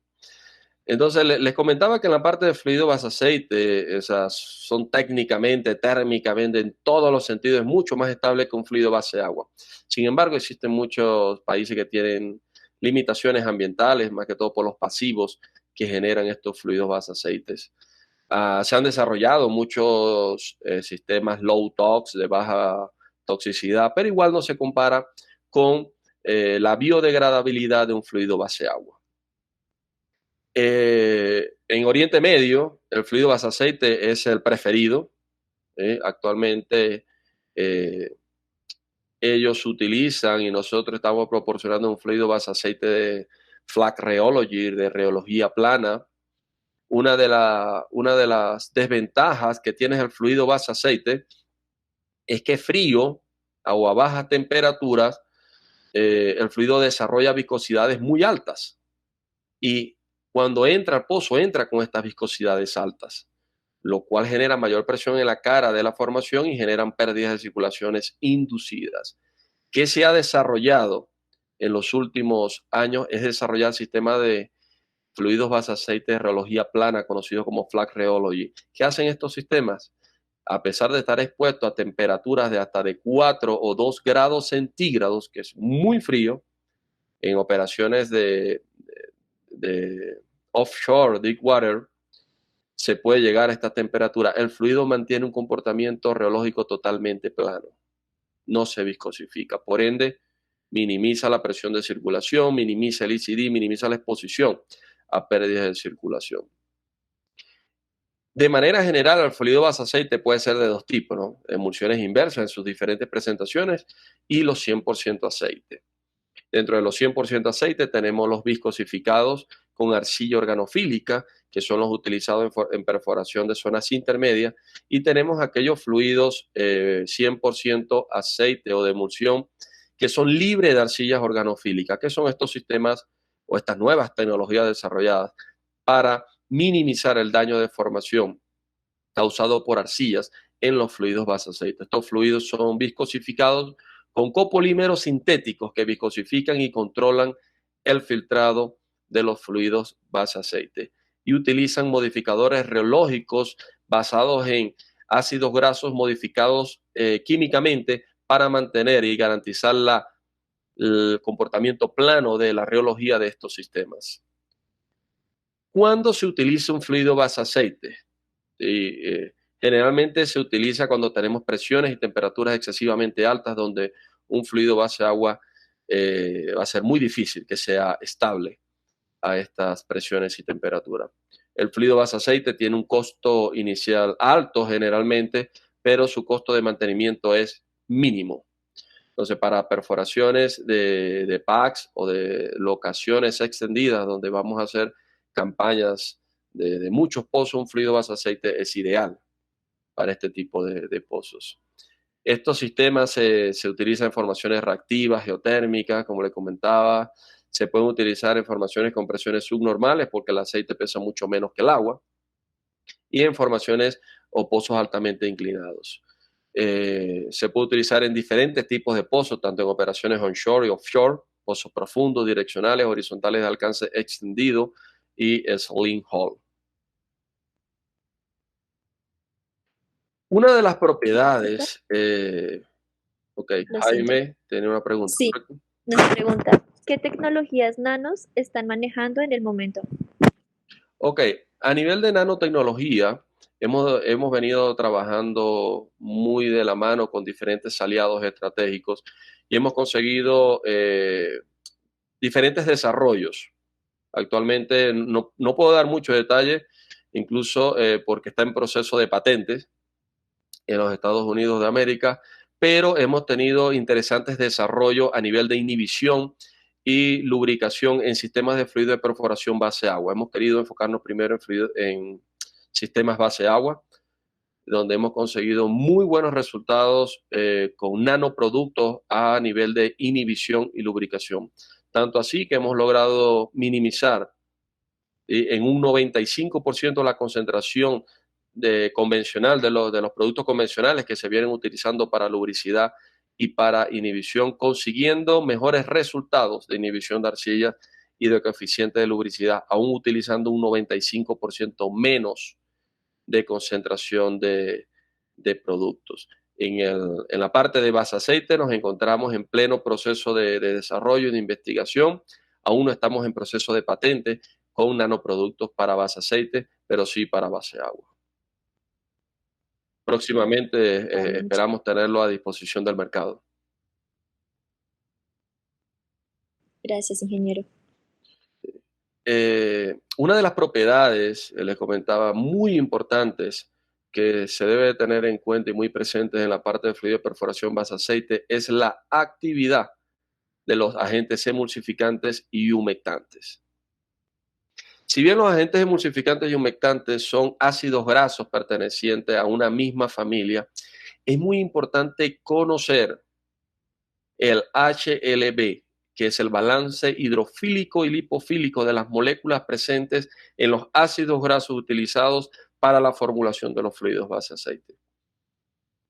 Entonces, les comentaba que en la parte de fluido base aceite, esas son técnicamente, térmicamente, en todos los sentidos, es mucho más estable que un fluido base agua. Sin embargo, existen muchos países que tienen limitaciones ambientales, más que todo por los pasivos que generan estos fluidos base aceites. Se han desarrollado muchos sistemas low tox, de baja toxicidad, pero igual no se compara con la biodegradabilidad de un fluido base agua. En Oriente Medio, el fluido base aceite es el preferido. Actualmente ellos utilizan y nosotros estamos proporcionando un fluido base aceite de Flat Rheology, de reología plana. Una de las desventajas que tiene el fluido base aceite es que frío o a bajas temperaturas el fluido desarrolla viscosidades muy altas y cuando entra al pozo entra con estas viscosidades altas, lo cual genera mayor presión en la cara de la formación y generan pérdidas de circulaciones inducidas. ¿Qué se ha desarrollado en los últimos años? Es desarrollar el sistema de fluidos base aceite de reología plana, conocido como Flat Rheology. ¿Qué hacen estos sistemas? A pesar de estar expuestos a temperaturas de hasta de 4 o 2 grados centígrados, que es muy frío, en operaciones de offshore, deep water, se puede llegar a esta temperatura. El fluido mantiene un comportamiento reológico totalmente plano. No se viscosifica. Por ende, minimiza la presión de circulación, minimiza el ECD, minimiza la exposición a pérdidas de circulación. De manera general, el fluido base aceite puede ser de dos tipos, ¿no? Emulsiones inversas en sus diferentes presentaciones y los 100% aceite. Dentro de los 100% aceite tenemos los viscosificados con arcilla organofílica, que son los utilizados en perforación de zonas intermedias, y tenemos aquellos fluidos 100% aceite o de emulsión que son libres de arcillas organofílicas, que son estos sistemas o estas nuevas tecnologías desarrolladas para minimizar el daño de formación causado por arcillas en los fluidos base aceite. Estos fluidos son viscosificados con copolímeros sintéticos que viscosifican y controlan el filtrado de los fluidos base aceite y utilizan modificadores reológicos basados en ácidos grasos modificados químicamente para mantener y garantizar el comportamiento plano de la reología de estos sistemas. ¿Cuándo se utiliza un fluido base aceite? Generalmente se utiliza cuando tenemos presiones y temperaturas excesivamente altas donde un fluido base agua va a ser muy difícil que sea estable a estas presiones y temperaturas. El fluido base aceite tiene un costo inicial alto generalmente, pero su costo de mantenimiento es mínimo. Entonces, para perforaciones de packs o de locaciones extendidas donde vamos a hacer campañas de muchos pozos, un fluido base aceite es ideal para este tipo de pozos. Estos sistemas se utilizan en formaciones reactivas, geotérmicas, como le comentaba. Se pueden utilizar en formaciones con presiones subnormales porque el aceite pesa mucho menos que el agua. Y en formaciones o pozos altamente inclinados. Se puede utilizar en diferentes tipos de pozos, tanto en operaciones onshore y offshore, pozos profundos, direccionales, horizontales de alcance extendido y sling hole. Una de las propiedades, Jaime tiene una pregunta. Sí, nos pregunta, ¿qué tecnologías nanos están manejando en el momento? Ok, a nivel de nanotecnología, hemos venido trabajando muy de la mano con diferentes aliados estratégicos y hemos conseguido diferentes desarrollos. Actualmente no puedo dar mucho detalle, incluso porque está en proceso de patentes en los Estados Unidos de América, pero hemos tenido interesantes desarrollos a nivel de inhibición y lubricación en sistemas de fluido de perforación base agua. Hemos querido enfocarnos primero en sistemas base agua, donde hemos conseguido muy buenos resultados con nanoproductos a nivel de inhibición y lubricación. Tanto así que hemos logrado minimizar en un 95% la concentración convencional de los productos convencionales que se vienen utilizando para lubricidad y para inhibición, consiguiendo mejores resultados de inhibición de arcillas y de coeficiente de lubricidad, aún utilizando un 95% menos de concentración de productos. En la parte de base aceite nos encontramos en pleno proceso de desarrollo y de investigación. Aún no estamos en proceso de patente con nanoproductos para base aceite, pero sí para base agua. Próximamente esperamos tenerlo a disposición del mercado. Gracias, ingeniero. Una de las propiedades, les comentaba, muy importantes que se debe tener en cuenta y muy presentes en la parte de fluido de perforación base aceite es la actividad de los agentes emulsificantes y humectantes. Si bien los agentes emulsificantes y humectantes son ácidos grasos pertenecientes a una misma familia, es muy importante conocer el HLB, que es el balance hidrofílico y lipofílico de las moléculas presentes en los ácidos grasos utilizados para la formulación de los fluidos base aceite.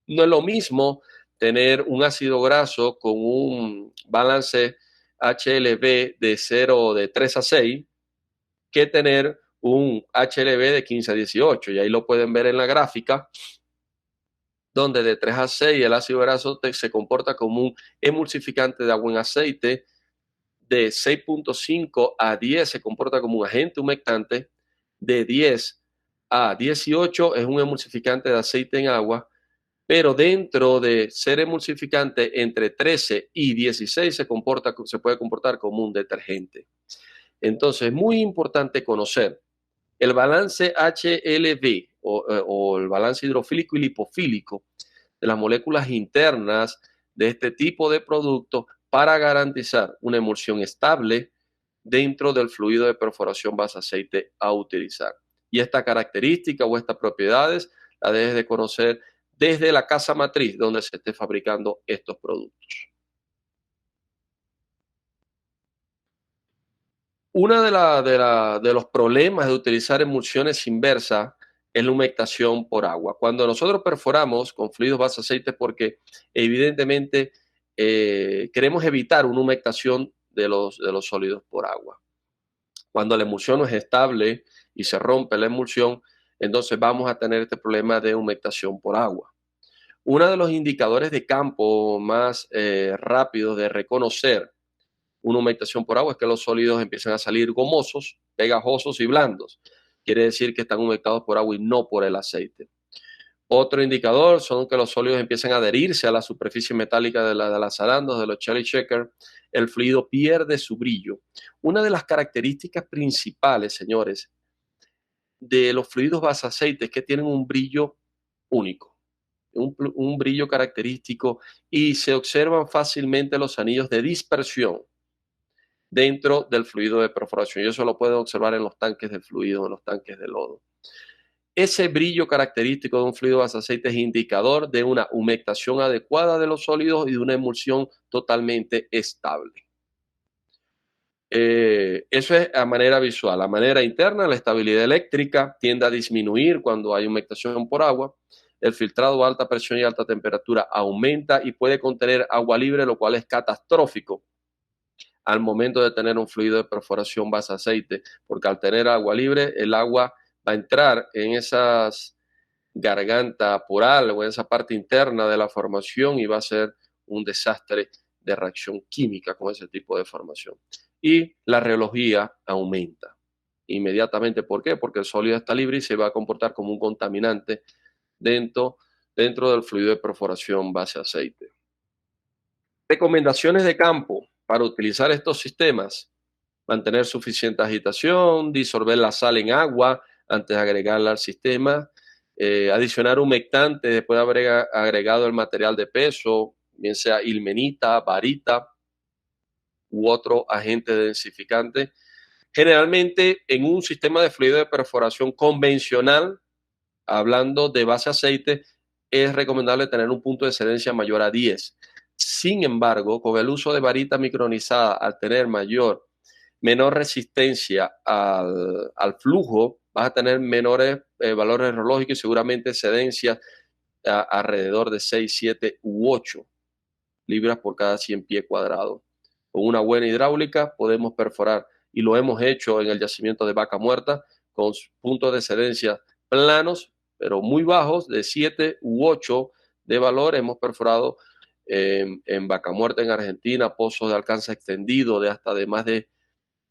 No es lo mismo tener un ácido graso con un balance HLB de 0 de 3 a 6 que tener un HLB de 15 a 18. Y ahí lo pueden ver en la gráfica, donde de 3 a 6 el ácido graso se comporta como un emulsificante de agua en aceite, de 6.5 a 10 se comporta como un agente humectante, de 10 a 18 es un emulsificante de aceite en agua, pero dentro de ser emulsificante entre 13 y 16 se puede comportar como un detergente. Entonces, es muy importante conocer el balance HLB o el balance hidrofílico y lipofílico de las moléculas internas de este tipo de producto para garantizar una emulsión estable dentro del fluido de perforación base aceite a utilizar. Y esta característica o estas propiedades las debes de conocer desde la casa matriz donde se esté fabricando estos productos. Uno de los problemas de utilizar emulsiones inversas es la humectación por agua. Cuando nosotros perforamos con fluidos base aceite, porque evidentemente queremos evitar una humectación de los sólidos por agua. Cuando la emulsión no es estable y se rompe la emulsión, entonces vamos a tener este problema de humectación por agua. Uno de los indicadores de campo más rápidos de reconocer una humectación por agua es que los sólidos empiezan a salir gomosos, pegajosos y blandos. Quiere decir que están humectados por agua y no por el aceite. Otro indicador son que los sólidos empiezan a adherirse a la superficie metálica de las arandas, de los Chelly Checker. El fluido pierde su brillo. Una de las características principales, señores, de los fluidos base aceite es que tienen un brillo único, un brillo característico, y se observan fácilmente los anillos de dispersión dentro del fluido de perforación. Y eso lo pueden observar en los tanques de fluido, en los tanques de lodo. Ese brillo característico de un fluido base aceite es indicador de una humectación adecuada de los sólidos y de una emulsión totalmente estable. Eso es a manera visual. A manera interna, la estabilidad eléctrica tiende a disminuir cuando hay humectación por agua. El filtrado a alta presión y alta temperatura aumenta y puede contener agua libre, lo cual es catastrófico al momento de tener un fluido de perforación base aceite, porque al tener agua libre, el agua va a entrar en esas garganta poral o en esa parte interna de la formación y va a ser un desastre de reacción química con ese tipo de formación. Y la reología aumenta. inmediatamente. ¿Por qué? Porque el sólido está libre y se va a comportar como un contaminante dentro del fluido de perforación base aceite. Recomendaciones de campo para utilizar estos sistemas: mantener suficiente agitación, disolver la sal en agua antes de agregarla al sistema, adicionar humectante después de haber agregado el material de peso, bien sea ilmenita, varita u otro agente densificante. Generalmente en un sistema de fluido de perforación convencional, hablando de base aceite, es recomendable tener un punto de excedencia mayor a 10. Sin embargo, con el uso de varita micronizada, al tener menor resistencia al flujo, vas a tener menores valores reológicos y seguramente excedencias alrededor de 6, 7 u 8 libras por cada 100 pies cuadrados. Con una buena hidráulica podemos perforar, y lo hemos hecho en el yacimiento de Vaca Muerta, con puntos de excedencia planos, pero muy bajos, de 7 u 8 de valor. Hemos perforado en Vaca Muerta, en Argentina, pozos de alcance extendido de hasta de más de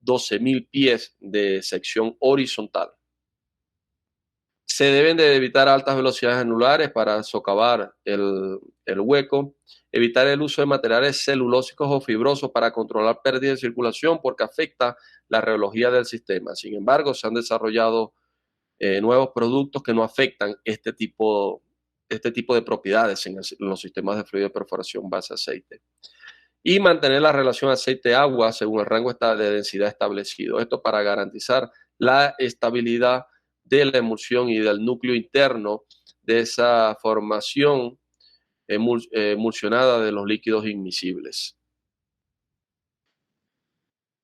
12.000 pies de sección horizontal. Se deben de evitar altas velocidades anulares para socavar el hueco. Evitar el uso de materiales celulósicos o fibrosos para controlar pérdida de circulación, porque afecta la reología del sistema. Sin embargo, se han desarrollado nuevos productos que no afectan este tipo de propiedades en los sistemas de fluido de perforación base aceite. Y mantener la relación aceite-agua según el rango de densidad establecido. Esto para garantizar la estabilidad de la emulsión y del núcleo interno de esa formación emulsionada de los líquidos inmiscibles.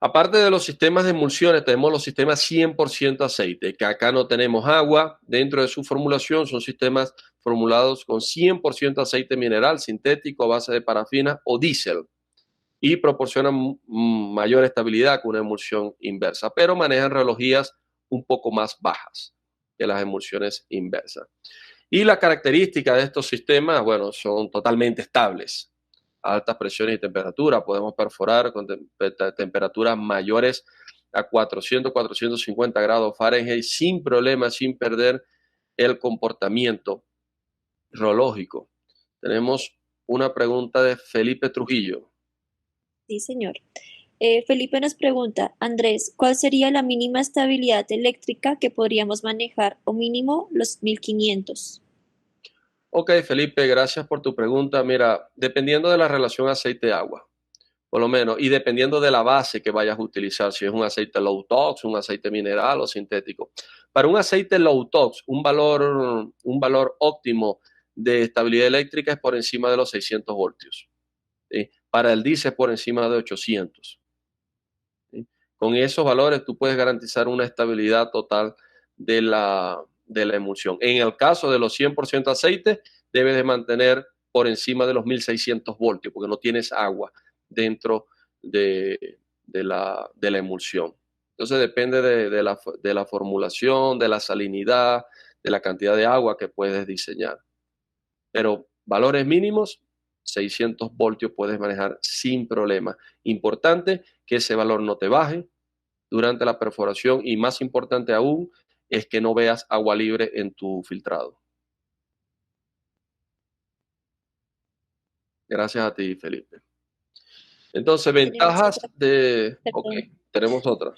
Aparte de los sistemas de emulsiones, tenemos los sistemas 100% aceite, que acá no tenemos agua. Dentro de su formulación son sistemas formulados con 100% aceite mineral sintético a base de parafina o diésel, y proporcionan mayor estabilidad que una emulsión inversa, pero manejan reologías un poco más bajas que las emulsiones inversas. Y las características de estos sistemas, bueno, son totalmente estables. Altas presiones y temperaturas. Podemos perforar con temperaturas mayores a 400, 450 grados Fahrenheit sin problema, sin perder el comportamiento reológico. Tenemos una pregunta de Felipe Trujillo. Sí, señor. Felipe nos pregunta, Andrés, ¿cuál sería la mínima estabilidad eléctrica que podríamos manejar, o mínimo los 1500? Ok, Felipe, gracias por tu pregunta. Mira, dependiendo de la relación aceite-agua, por lo menos, y dependiendo de la base que vayas a utilizar, si es un aceite low tox, un aceite mineral o sintético. Para un aceite low tox, un valor óptimo de estabilidad eléctrica es por encima de los 600 voltios. ¿Sí? Para el diésel por encima de 800. ¿Sí? Con esos valores tú puedes garantizar una estabilidad total de la emulsión. En el caso de los 100% aceite, debes de mantener por encima de los 1600 voltios, porque no tienes agua dentro de la emulsión. Entonces depende de la formulación, de la salinidad, de la cantidad de agua que puedes diseñar. Pero valores mínimos, 600 voltios puedes manejar sin problema. Importante que ese valor no te baje durante la perforación, y más importante aún es que no veas agua libre en tu filtrado. Gracias a ti, Felipe. Entonces, ventajas de... Ok, tenemos otra.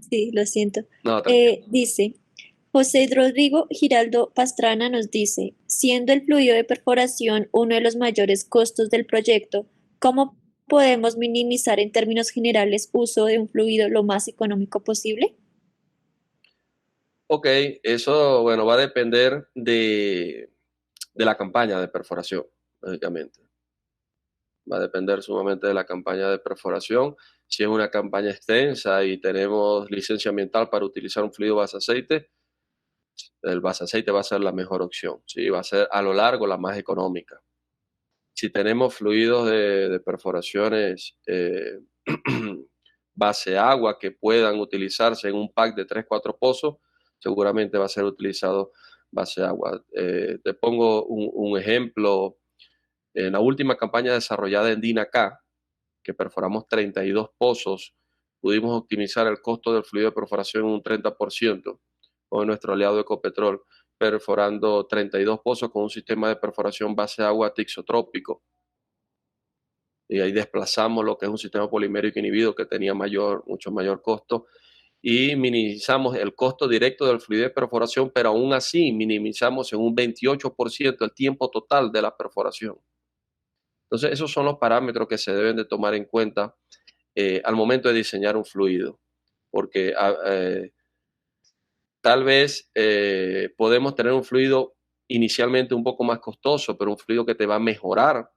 Sí, lo siento. No, Dice, José Rodrigo Giraldo Pastrana nos dice, siendo el fluido de perforación uno de los mayores costos del proyecto, ¿cómo podemos minimizar en términos generales uso de un fluido lo más económico posible? Ok, eso, bueno, va a depender de la campaña de perforación, básicamente. Va a depender sumamente de la campaña de perforación. Si es una campaña extensa y tenemos licencia ambiental para utilizar un fluido base aceite, el base aceite va a ser la mejor opción, ¿sí? Va a ser a lo largo la más económica. Si tenemos fluidos de perforaciones base agua que puedan utilizarse en un pack de 3-4 pozos, seguramente va a ser utilizado base agua. Te pongo un ejemplo. En la última campaña desarrollada en DINACA, que perforamos 32 pozos pudimos optimizar el costo del fluido de perforación en un 30% con nuestro aliado Ecopetrol, perforando 32 pozos con un sistema de perforación base agua tixotrópico. Y ahí desplazamos lo que es un sistema polimérico inhibido que tenía mucho mayor costo, y minimizamos el costo directo del fluido de perforación, pero aún así minimizamos en un 28% el tiempo total de la perforación. Entonces, esos son los parámetros que se deben de tomar en cuenta al momento de diseñar un fluido, porque tal vez podemos tener un fluido inicialmente un poco más costoso, pero un fluido que te va a mejorar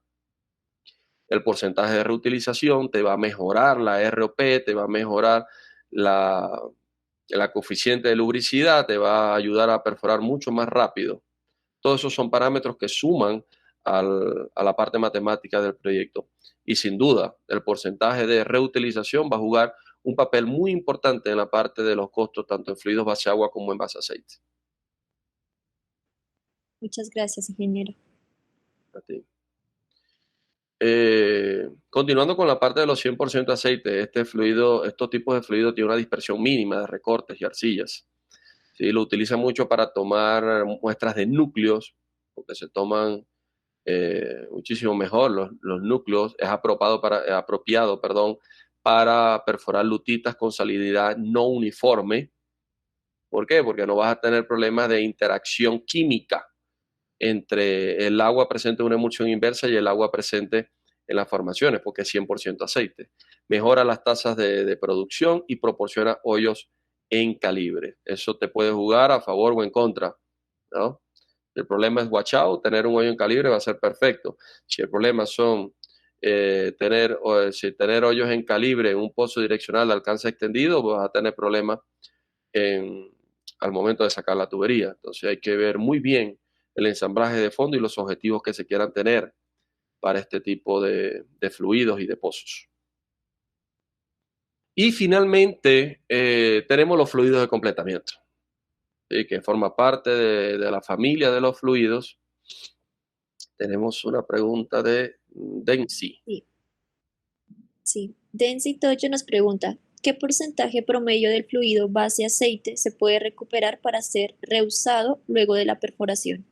el porcentaje de reutilización, te va a mejorar la ROP, te va a mejorar la coeficiente de lubricidad, te va a ayudar a perforar mucho más rápido. Todos esos son parámetros que suman a la parte matemática del proyecto. Y sin duda, el porcentaje de reutilización va a jugar un papel muy importante en la parte de los costos, tanto en fluidos base agua como en base aceite. Muchas gracias, ingeniero. A ti. Continuando con la parte de los 100% aceite, estos tipos de fluidos tienen una dispersión mínima de recortes y arcillas. ¿Sí? Lo utilizan mucho para tomar muestras de núcleos, porque se toman muchísimo mejor los núcleos. Es apropiado para perforar lutitas con salinidad no uniforme. ¿Por qué? Porque no vas a tener problemas de interacción química entre el agua presente en una emulsión inversa y el agua presente en las formaciones, porque es 100% aceite. Mejora las tasas de producción y proporciona hoyos en calibre. Eso te puede jugar a favor o en contra, ¿no? El problema es watch out, tener un hoyo en calibre va a ser perfecto. Si el problema son tener hoyos en calibre en un pozo direccional de alcance extendido, vas a tener problemas al momento de sacar la tubería. Entonces hay que ver muy bien el ensamblaje de fondo y los objetivos que se quieran tener para este tipo de fluidos y de pozos. Y finalmente tenemos los fluidos de completamiento, ¿sí? Que forma parte de la familia de los fluidos. Tenemos una pregunta de Densi. Sí. Densi Toyo nos pregunta, ¿qué porcentaje promedio del fluido base aceite se puede recuperar para ser reusado luego de la perforación?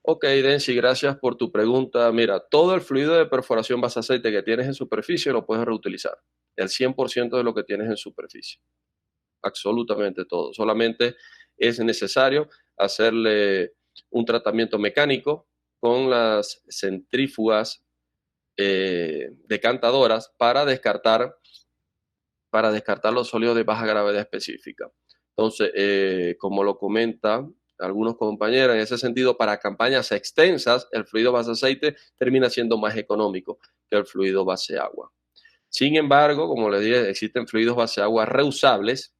Ok, Densi, gracias por tu pregunta. Mira, todo el fluido de perforación base aceite que tienes en superficie lo puedes reutilizar. El 100% de lo que tienes en superficie. Absolutamente todo. Solamente es necesario hacerle un tratamiento mecánico con las centrífugas decantadoras para descartar los sólidos de baja gravedad específica. Entonces, como lo comentan algunos compañeros, en ese sentido, para campañas extensas, el fluido base aceite termina siendo más económico que el fluido base agua. Sin embargo, como les dije, existen fluidos base agua reusables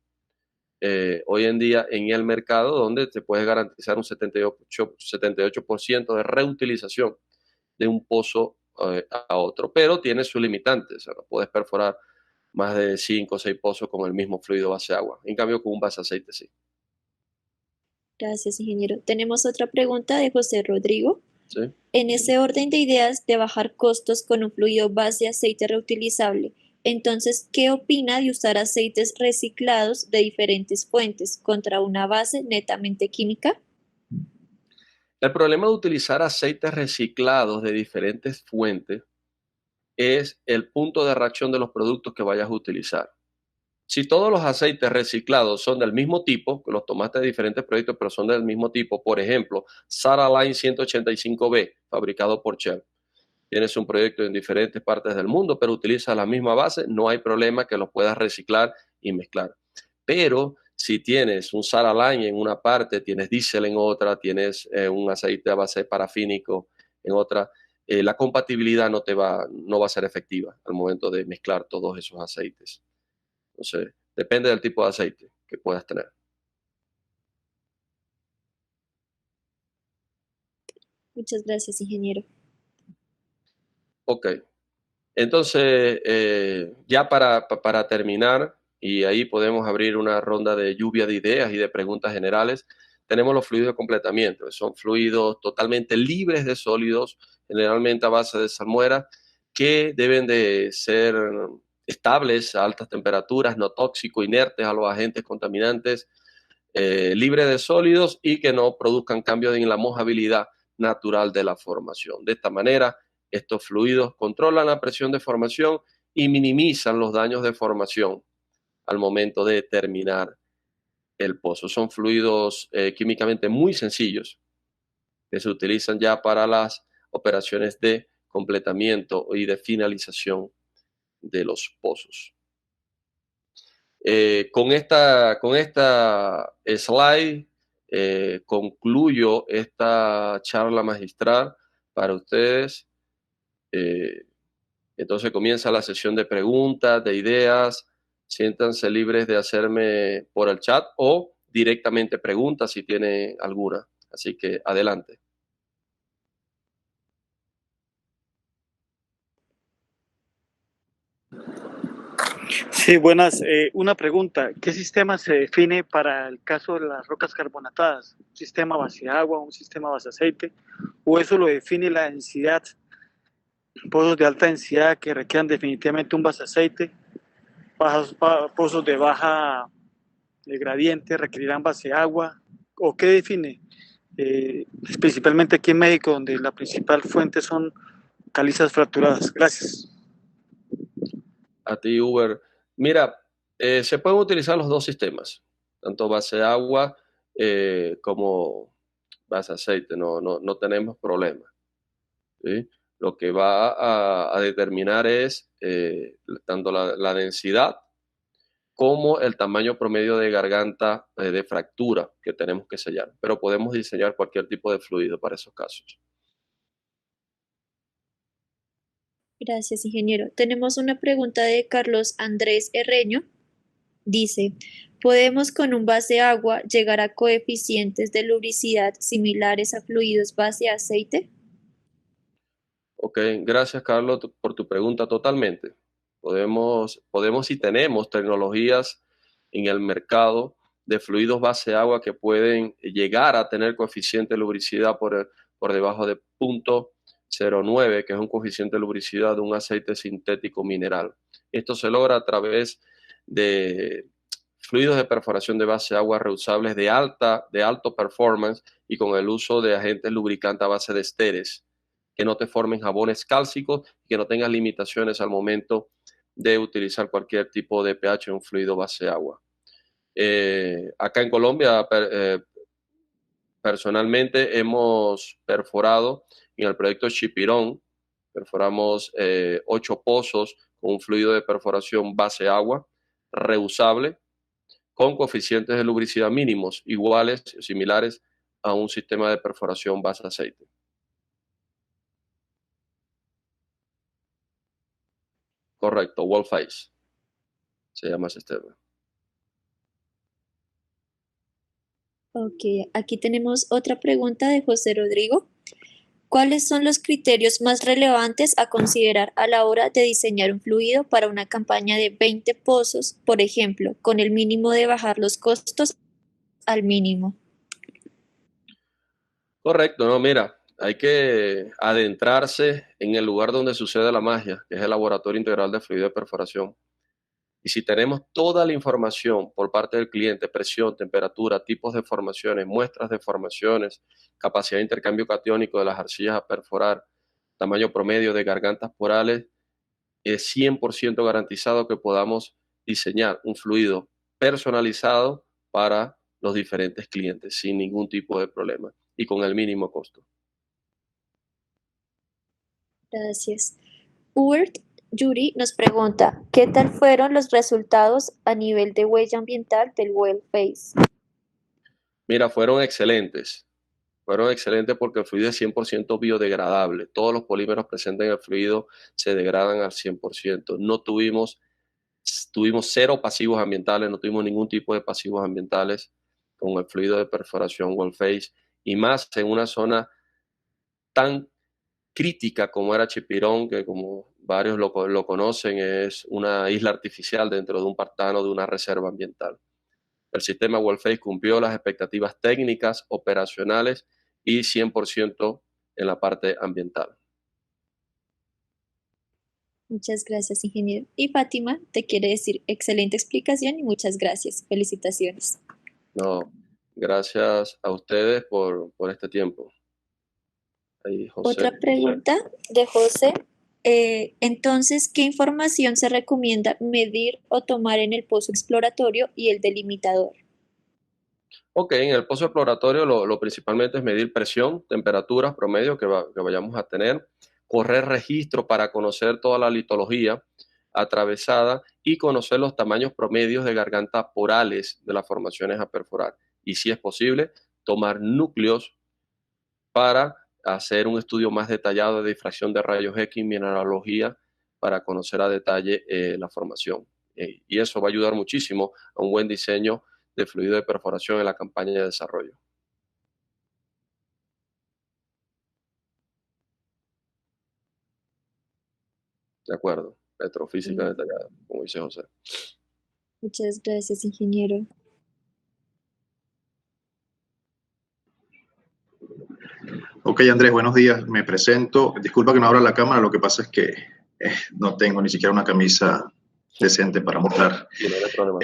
hoy en día en el mercado, donde te puedes garantizar un 78% de reutilización de un pozo a otro, pero tiene sus limitantes. O sea, no puedes perforar más de 5 o 6 pozos con el mismo fluido base agua. En cambio, con un base aceite sí. Gracias, ingeniero. Tenemos otra pregunta de José Rodrigo. ¿Sí? En ese orden de ideas de bajar costos con un fluido base aceite reutilizable, entonces, ¿qué opina de usar aceites reciclados de diferentes fuentes contra una base netamente química? El problema de utilizar aceites reciclados de diferentes fuentes es el punto de reacción de los productos que vayas a utilizar. Si todos los aceites reciclados son del mismo tipo, que los tomaste de diferentes proyectos, pero son del mismo tipo, por ejemplo, Sara Line 185B, fabricado por Shell. Tienes un proyecto en diferentes partes del mundo, pero utiliza la misma base, no hay problema que los puedas reciclar y mezclar. Pero si tienes un Sara Line en una parte, tienes diésel en otra, tienes un aceite a base parafínico en otra, la compatibilidad no va a ser efectiva al momento de mezclar todos esos aceites. Entonces, depende del tipo de aceite que puedas tener. Muchas gracias, ingeniero. Ok. Entonces, ya para terminar, y ahí podemos abrir una ronda de lluvia de ideas y de preguntas generales, tenemos los fluidos de completamiento. Son fluidos totalmente libres de sólidos, generalmente a base de salmuera, que deben de ser estables a altas temperaturas, no tóxicos, inertes a los agentes contaminantes, libre de sólidos y que no produzcan cambios en la mojabilidad natural de la formación. De esta manera, estos fluidos controlan la presión de formación y minimizan los daños de formación al momento de terminar el pozo. Son fluidos químicamente muy sencillos que se utilizan ya para las operaciones de completamiento y de finalización de los pozos. Con esta slide concluyo esta charla magistral para ustedes. Entonces comienza la sesión de preguntas, de ideas. Siéntanse libres de hacerme por el chat o directamente preguntas si tienen alguna. Así que adelante. Sí, buenas. Una pregunta. ¿Qué sistema se define para el caso de las rocas carbonatadas? ¿Un sistema base agua, un sistema base aceite? ¿O eso lo define la densidad? Pozos de alta densidad que requieran definitivamente un base aceite. Pozos de baja gradiente requerirán base agua. ¿O qué define? Principalmente aquí en México, donde la principal fuente son calizas fracturadas. Gracias. A ti, Uber. Mira, se pueden utilizar los dos sistemas, tanto base agua como base aceite, no tenemos problema, ¿sí? Lo que va a determinar es tanto la densidad como el tamaño promedio de garganta de fractura que tenemos que sellar, pero podemos diseñar cualquier tipo de fluido para esos casos. Gracias, ingeniero. Tenemos una pregunta de Carlos Andrés Herreño. Dice, ¿podemos con un base agua llegar a coeficientes de lubricidad similares a fluidos base aceite? Ok, gracias Carlos por tu pregunta totalmente. Podemos y tenemos tecnologías en el mercado de fluidos base agua que pueden llegar a tener coeficiente de lubricidad por debajo de 0.09, que es un coeficiente de lubricidad de un aceite sintético mineral. Esto se logra a través de fluidos de perforación de base agua reusables de alto performance y con el uso de agentes lubricantes a base de esteres, que no te formen jabones cálcicos y que no tengan limitaciones al momento de utilizar cualquier tipo de pH en un fluido base agua. Acá en Colombia, personalmente hemos perforado en el proyecto Chipirón, perforamos 8 pozos con un fluido de perforación base agua reusable con coeficientes de lubricidad mínimos iguales o similares a un sistema de perforación base aceite. Correcto, wall face se llama ese sistema. Ok, aquí tenemos otra pregunta de José Rodrigo. ¿Cuáles son los criterios más relevantes a considerar a la hora de diseñar un fluido para una campaña de 20 pozos, por ejemplo, con el mínimo de bajar los costos al mínimo? Correcto, no, mira, hay que adentrarse en el lugar donde sucede la magia, que es el Laboratorio Integral de Fluido de Perforación. Y si tenemos toda la información por parte del cliente, presión, temperatura, tipos de formaciones, muestras de formaciones, capacidad de intercambio catiónico de las arcillas a perforar, tamaño promedio de gargantas porales, es 100% garantizado que podamos diseñar un fluido personalizado para los diferentes clientes sin ningún tipo de problema y con el mínimo costo. Gracias. Urt Yuri nos pregunta, ¿qué tal fueron los resultados a nivel de huella ambiental del well face? Mira, fueron excelentes. Fueron excelentes porque el fluido es 100% biodegradable. Todos los polímeros presentes en el fluido se degradan al 100%. Tuvimos 0 pasivos ambientales, no tuvimos ningún tipo de pasivos ambientales con el fluido de perforación well face, y más en una zona tan crítica como era Chipirón, que como varios lo conocen, es una isla artificial dentro de un pantano de una reserva ambiental. El sistema well face cumplió las expectativas técnicas, operacionales y 100% en la parte ambiental. Muchas gracias, ingeniero. Y Fátima te quiere decir excelente explicación y muchas gracias. Felicitaciones. No, gracias a ustedes por este tiempo. Ahí, José. Otra pregunta de José. Entonces, ¿qué información se recomienda medir o tomar en el pozo exploratorio y el delimitador? Ok, en el pozo exploratorio lo principalmente es medir presión, temperaturas promedio que vayamos a tener, correr registro para conocer toda la litología atravesada y conocer los tamaños promedios de garganta porales de las formaciones a perforar. Y si es posible, tomar núcleos para hacer un estudio más detallado de difracción de rayos X, mineralogía, para conocer a detalle la formación. Y eso va a ayudar muchísimo a un buen diseño de fluido de perforación en la campaña de desarrollo. De acuerdo, petrofísica detallada, como dice José. Muchas gracias, ingeniero. Ok, Andrés, buenos días. Me presento. Disculpa que no abra la cámara, lo que pasa es que no tengo ni siquiera una camisa decente para mostrar. Sí, no hay problema.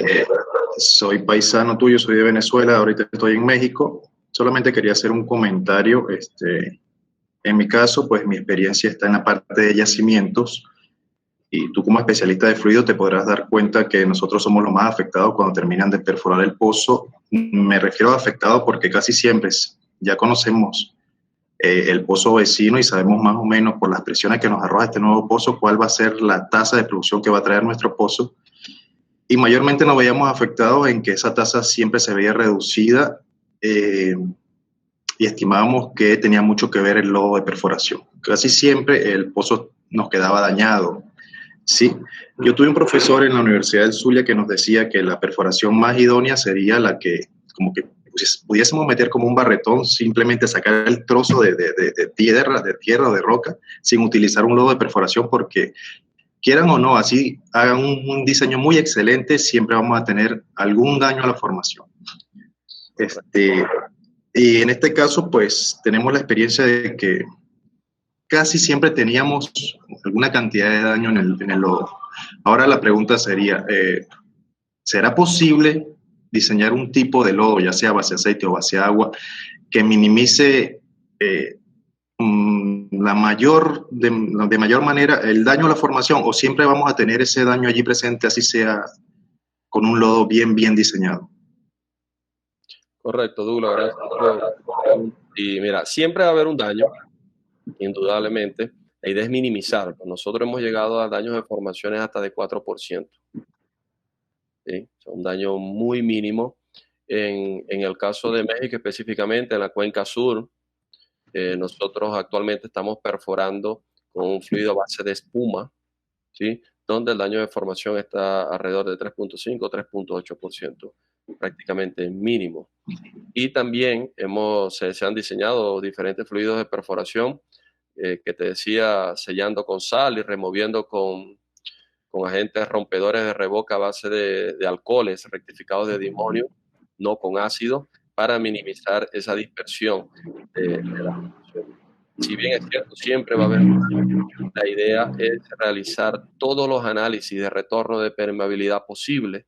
Soy paisano tuyo, soy de Venezuela, ahorita estoy en México. Solamente quería hacer un comentario. En mi caso, pues mi experiencia está en la parte de yacimientos y tú como especialista de fluido te podrás dar cuenta que nosotros somos los más afectados cuando terminan de perforar el pozo. Me refiero a afectados porque casi siempre ya conocemos el pozo vecino y sabemos más o menos por las presiones que nos arroja este nuevo pozo cuál va a ser la tasa de producción que va a traer nuestro pozo. Y mayormente nos veíamos afectados en que esa tasa siempre se veía reducida y estimábamos que tenía mucho que ver el lodo de perforación. Casi siempre el pozo nos quedaba dañado. Sí, yo tuve un profesor en la Universidad del Zulia que nos decía que la perforación más idónea sería la que como que pudiésemos meter como un barretón, simplemente sacar el trozo de tierra o de roca sin utilizar un lodo de perforación porque quieran o no, así hagan un diseño muy excelente, siempre vamos a tener algún daño a la formación. Y en este caso, pues tenemos la experiencia de que casi siempre teníamos alguna cantidad de daño en el lodo. Ahora la pregunta sería, ¿será posible diseñar un tipo de lodo, ya sea base aceite o base agua, que minimice de mayor manera el daño a la formación, o siempre vamos a tener ese daño allí presente, así sea con un lodo bien diseñado? Correcto, Douglas, gracias. Y mira, siempre va a haber un daño, indudablemente. La idea es minimizarlo. Nosotros hemos llegado a daños de formaciones hasta de 4%. ¿Sí? O sea, un daño muy mínimo. En el caso de México, específicamente en la cuenca sur, nosotros actualmente estamos perforando con un fluido a base de espuma, ¿sí? Donde el daño de formación está alrededor de 3.5 o 3.8%, prácticamente mínimo. Y también se han diseñado diferentes fluidos de perforación que te decía, sellando con sal y removiendo con agentes rompedores de revoca a base de alcoholes rectificados de dimonio, no con ácido, para minimizar esa dispersión de la formación. Si bien es cierto, siempre va a haber, la idea es realizar todos los análisis de retorno de permeabilidad posible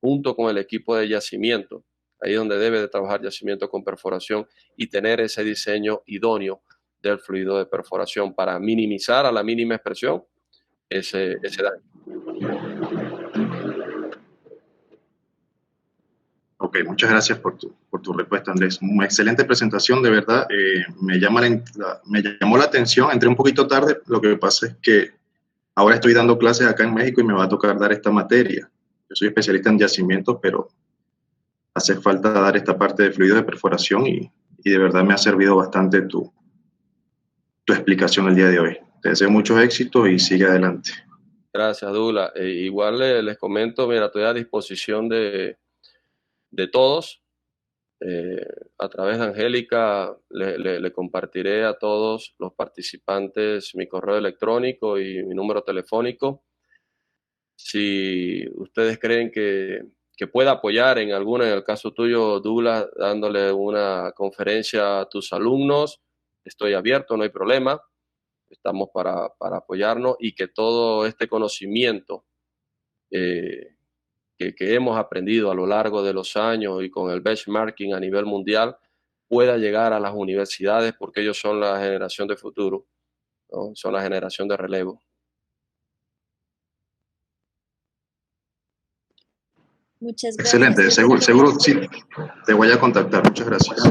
junto con el equipo de yacimiento. Ahí es donde debe de trabajar yacimiento con perforación y tener ese diseño idóneo del fluido de perforación para minimizar a la mínima expresión ese daño. Ok, muchas gracias por tu respuesta, Andrés. Una excelente presentación, de verdad. Me llamó la atención, entré un poquito tarde, lo que pasa es que ahora estoy dando clases acá en México y me va a tocar dar esta materia. Yo soy especialista en yacimientos, pero hace falta dar esta parte de fluidos de perforación y de verdad me ha servido bastante tu explicación el día de hoy. Te deseo muchos éxitos y sigue adelante. Gracias, Douglas. Igual les comento, mira, estoy a disposición de todos. A través de Angélica le compartiré a todos los participantes mi correo electrónico y mi número telefónico. Si ustedes creen que pueda apoyar en alguna, en el caso tuyo, Douglas, dándole una conferencia a tus alumnos, estoy abierto, no hay problema. estamos para apoyarnos y que todo este conocimiento que hemos aprendido a lo largo de los años y con el benchmarking a nivel mundial pueda llegar a las universidades, porque ellos son la generación de futuro, ¿no? Son la generación de relevo. Muchas gracias. Excelente, seguro sí, te voy a contactar. Muchas gracias.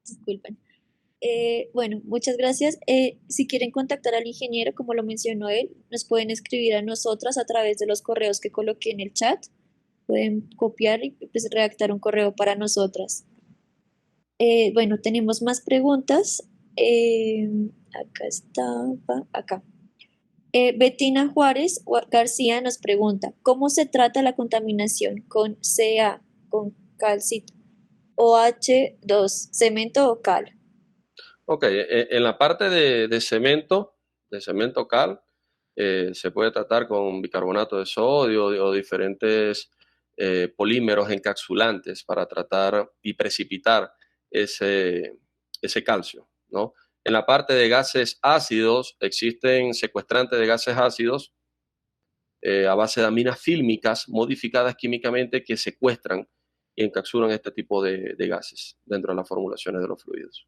Disculpen. Bueno, muchas gracias. Si quieren contactar al ingeniero, como lo mencionó él, nos pueden escribir a nosotras a través de los correos que coloqué en el chat. Pueden copiar y pues, redactar un correo para nosotras. Bueno, tenemos más preguntas. Acá estaba, acá. Betina Juárez García nos pregunta, ¿cómo se trata la contaminación con Ca, con calcito, OH2, cemento o cal? Ok, en la parte de cemento cal, se puede tratar con bicarbonato de sodio o diferentes polímeros encapsulantes para tratar y precipitar ese calcio, ¿no? En la parte de gases ácidos, existen secuestrantes de gases ácidos a base de aminas fílmicas modificadas químicamente que secuestran y encapsulan este tipo de gases dentro de las formulaciones de los fluidos.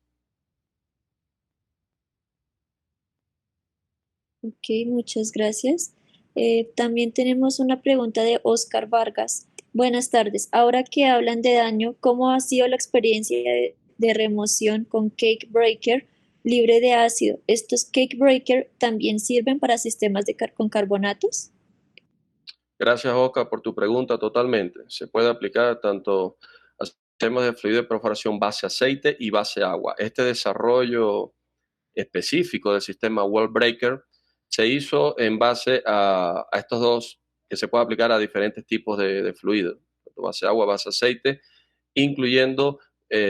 Ok, muchas gracias. También tenemos una pregunta de Oscar Vargas. Buenas tardes. Ahora que hablan de daño, ¿cómo ha sido la experiencia de remoción con Cake Breaker libre de ácido? ¿Estos Cake Breaker también sirven para sistemas con carbonatos? Gracias, Oscar, por tu pregunta. Totalmente. Se puede aplicar tanto a sistemas de fluido de perforación base aceite y base agua. Este desarrollo específico del sistema Wall Breaker se hizo en base a estos dos, que se puede aplicar a diferentes tipos de fluidos, base agua, base aceite, incluyendo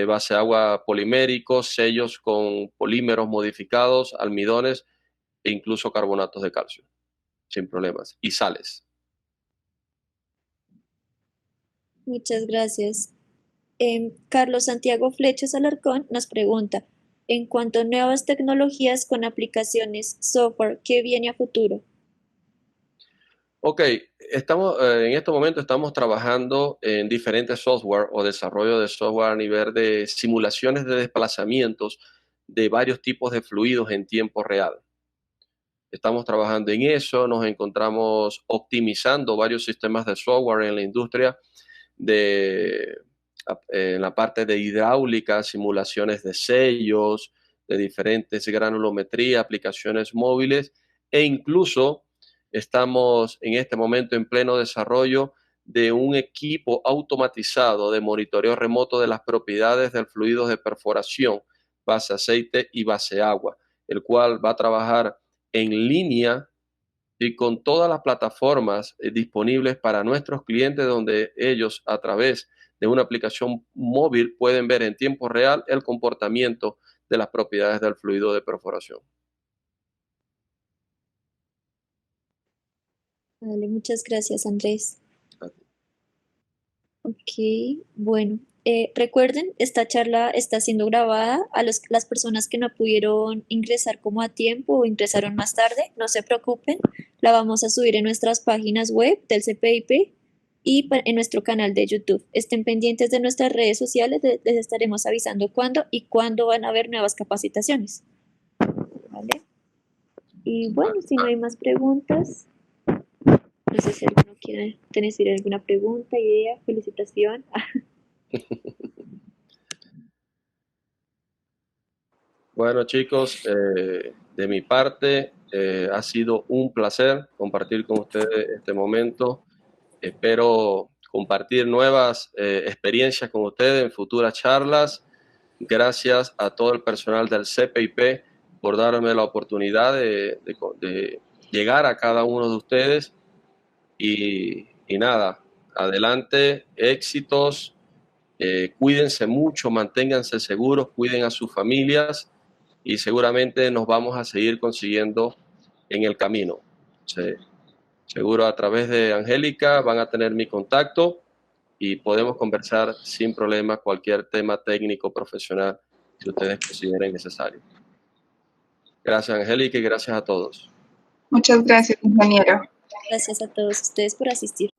base agua poliméricos, sellos con polímeros modificados, almidones e incluso carbonatos de calcio, sin problemas, y sales. Muchas gracias. Carlos Santiago Flechas Alarcón nos pregunta, en cuanto a nuevas tecnologías con aplicaciones software, ¿qué viene a futuro? Ok, en este momento estamos trabajando en diferentes software o desarrollo de software a nivel de simulaciones de desplazamientos de varios tipos de fluidos en tiempo real. Estamos trabajando en eso, nos encontramos optimizando varios sistemas de software en la industria en la parte de hidráulica, simulaciones de sellos, de diferentes granulometría, aplicaciones móviles e incluso estamos en este momento en pleno desarrollo de un equipo automatizado de monitoreo remoto de las propiedades del fluido de perforación, base aceite y base agua, el cual va a trabajar en línea y con todas las plataformas disponibles para nuestros clientes, donde ellos a través de una aplicación móvil pueden ver en tiempo real el comportamiento de las propiedades del fluido de perforación. Vale, muchas gracias, Andrés. Ok, bueno, recuerden, esta charla está siendo grabada. Las personas que no pudieron ingresar como a tiempo o ingresaron más tarde, no se preocupen, la vamos a subir en nuestras páginas web del CPIP y en nuestro canal de YouTube. Estén pendientes de nuestras redes sociales, les estaremos avisando cuándo van a haber nuevas capacitaciones. ¿Vale? Y bueno, si no hay más preguntas. No sé si alguno quiere decir alguna pregunta, idea, felicitación. Bueno, chicos, de mi parte ha sido un placer compartir con ustedes este momento. Espero compartir nuevas experiencias con ustedes en futuras charlas. Gracias a todo el personal del CPIP por darme la oportunidad de llegar a cada uno de ustedes. Y nada, adelante, éxitos, cuídense mucho, manténganse seguros, cuiden a sus familias y seguramente nos vamos a seguir consiguiendo en el camino. Seguro a través de Angélica van a tener mi contacto y podemos conversar sin problema cualquier tema técnico profesional que ustedes consideren necesario. Gracias, Angélica, y gracias a todos. Muchas gracias, ingeniero. Gracias a todos ustedes por asistir.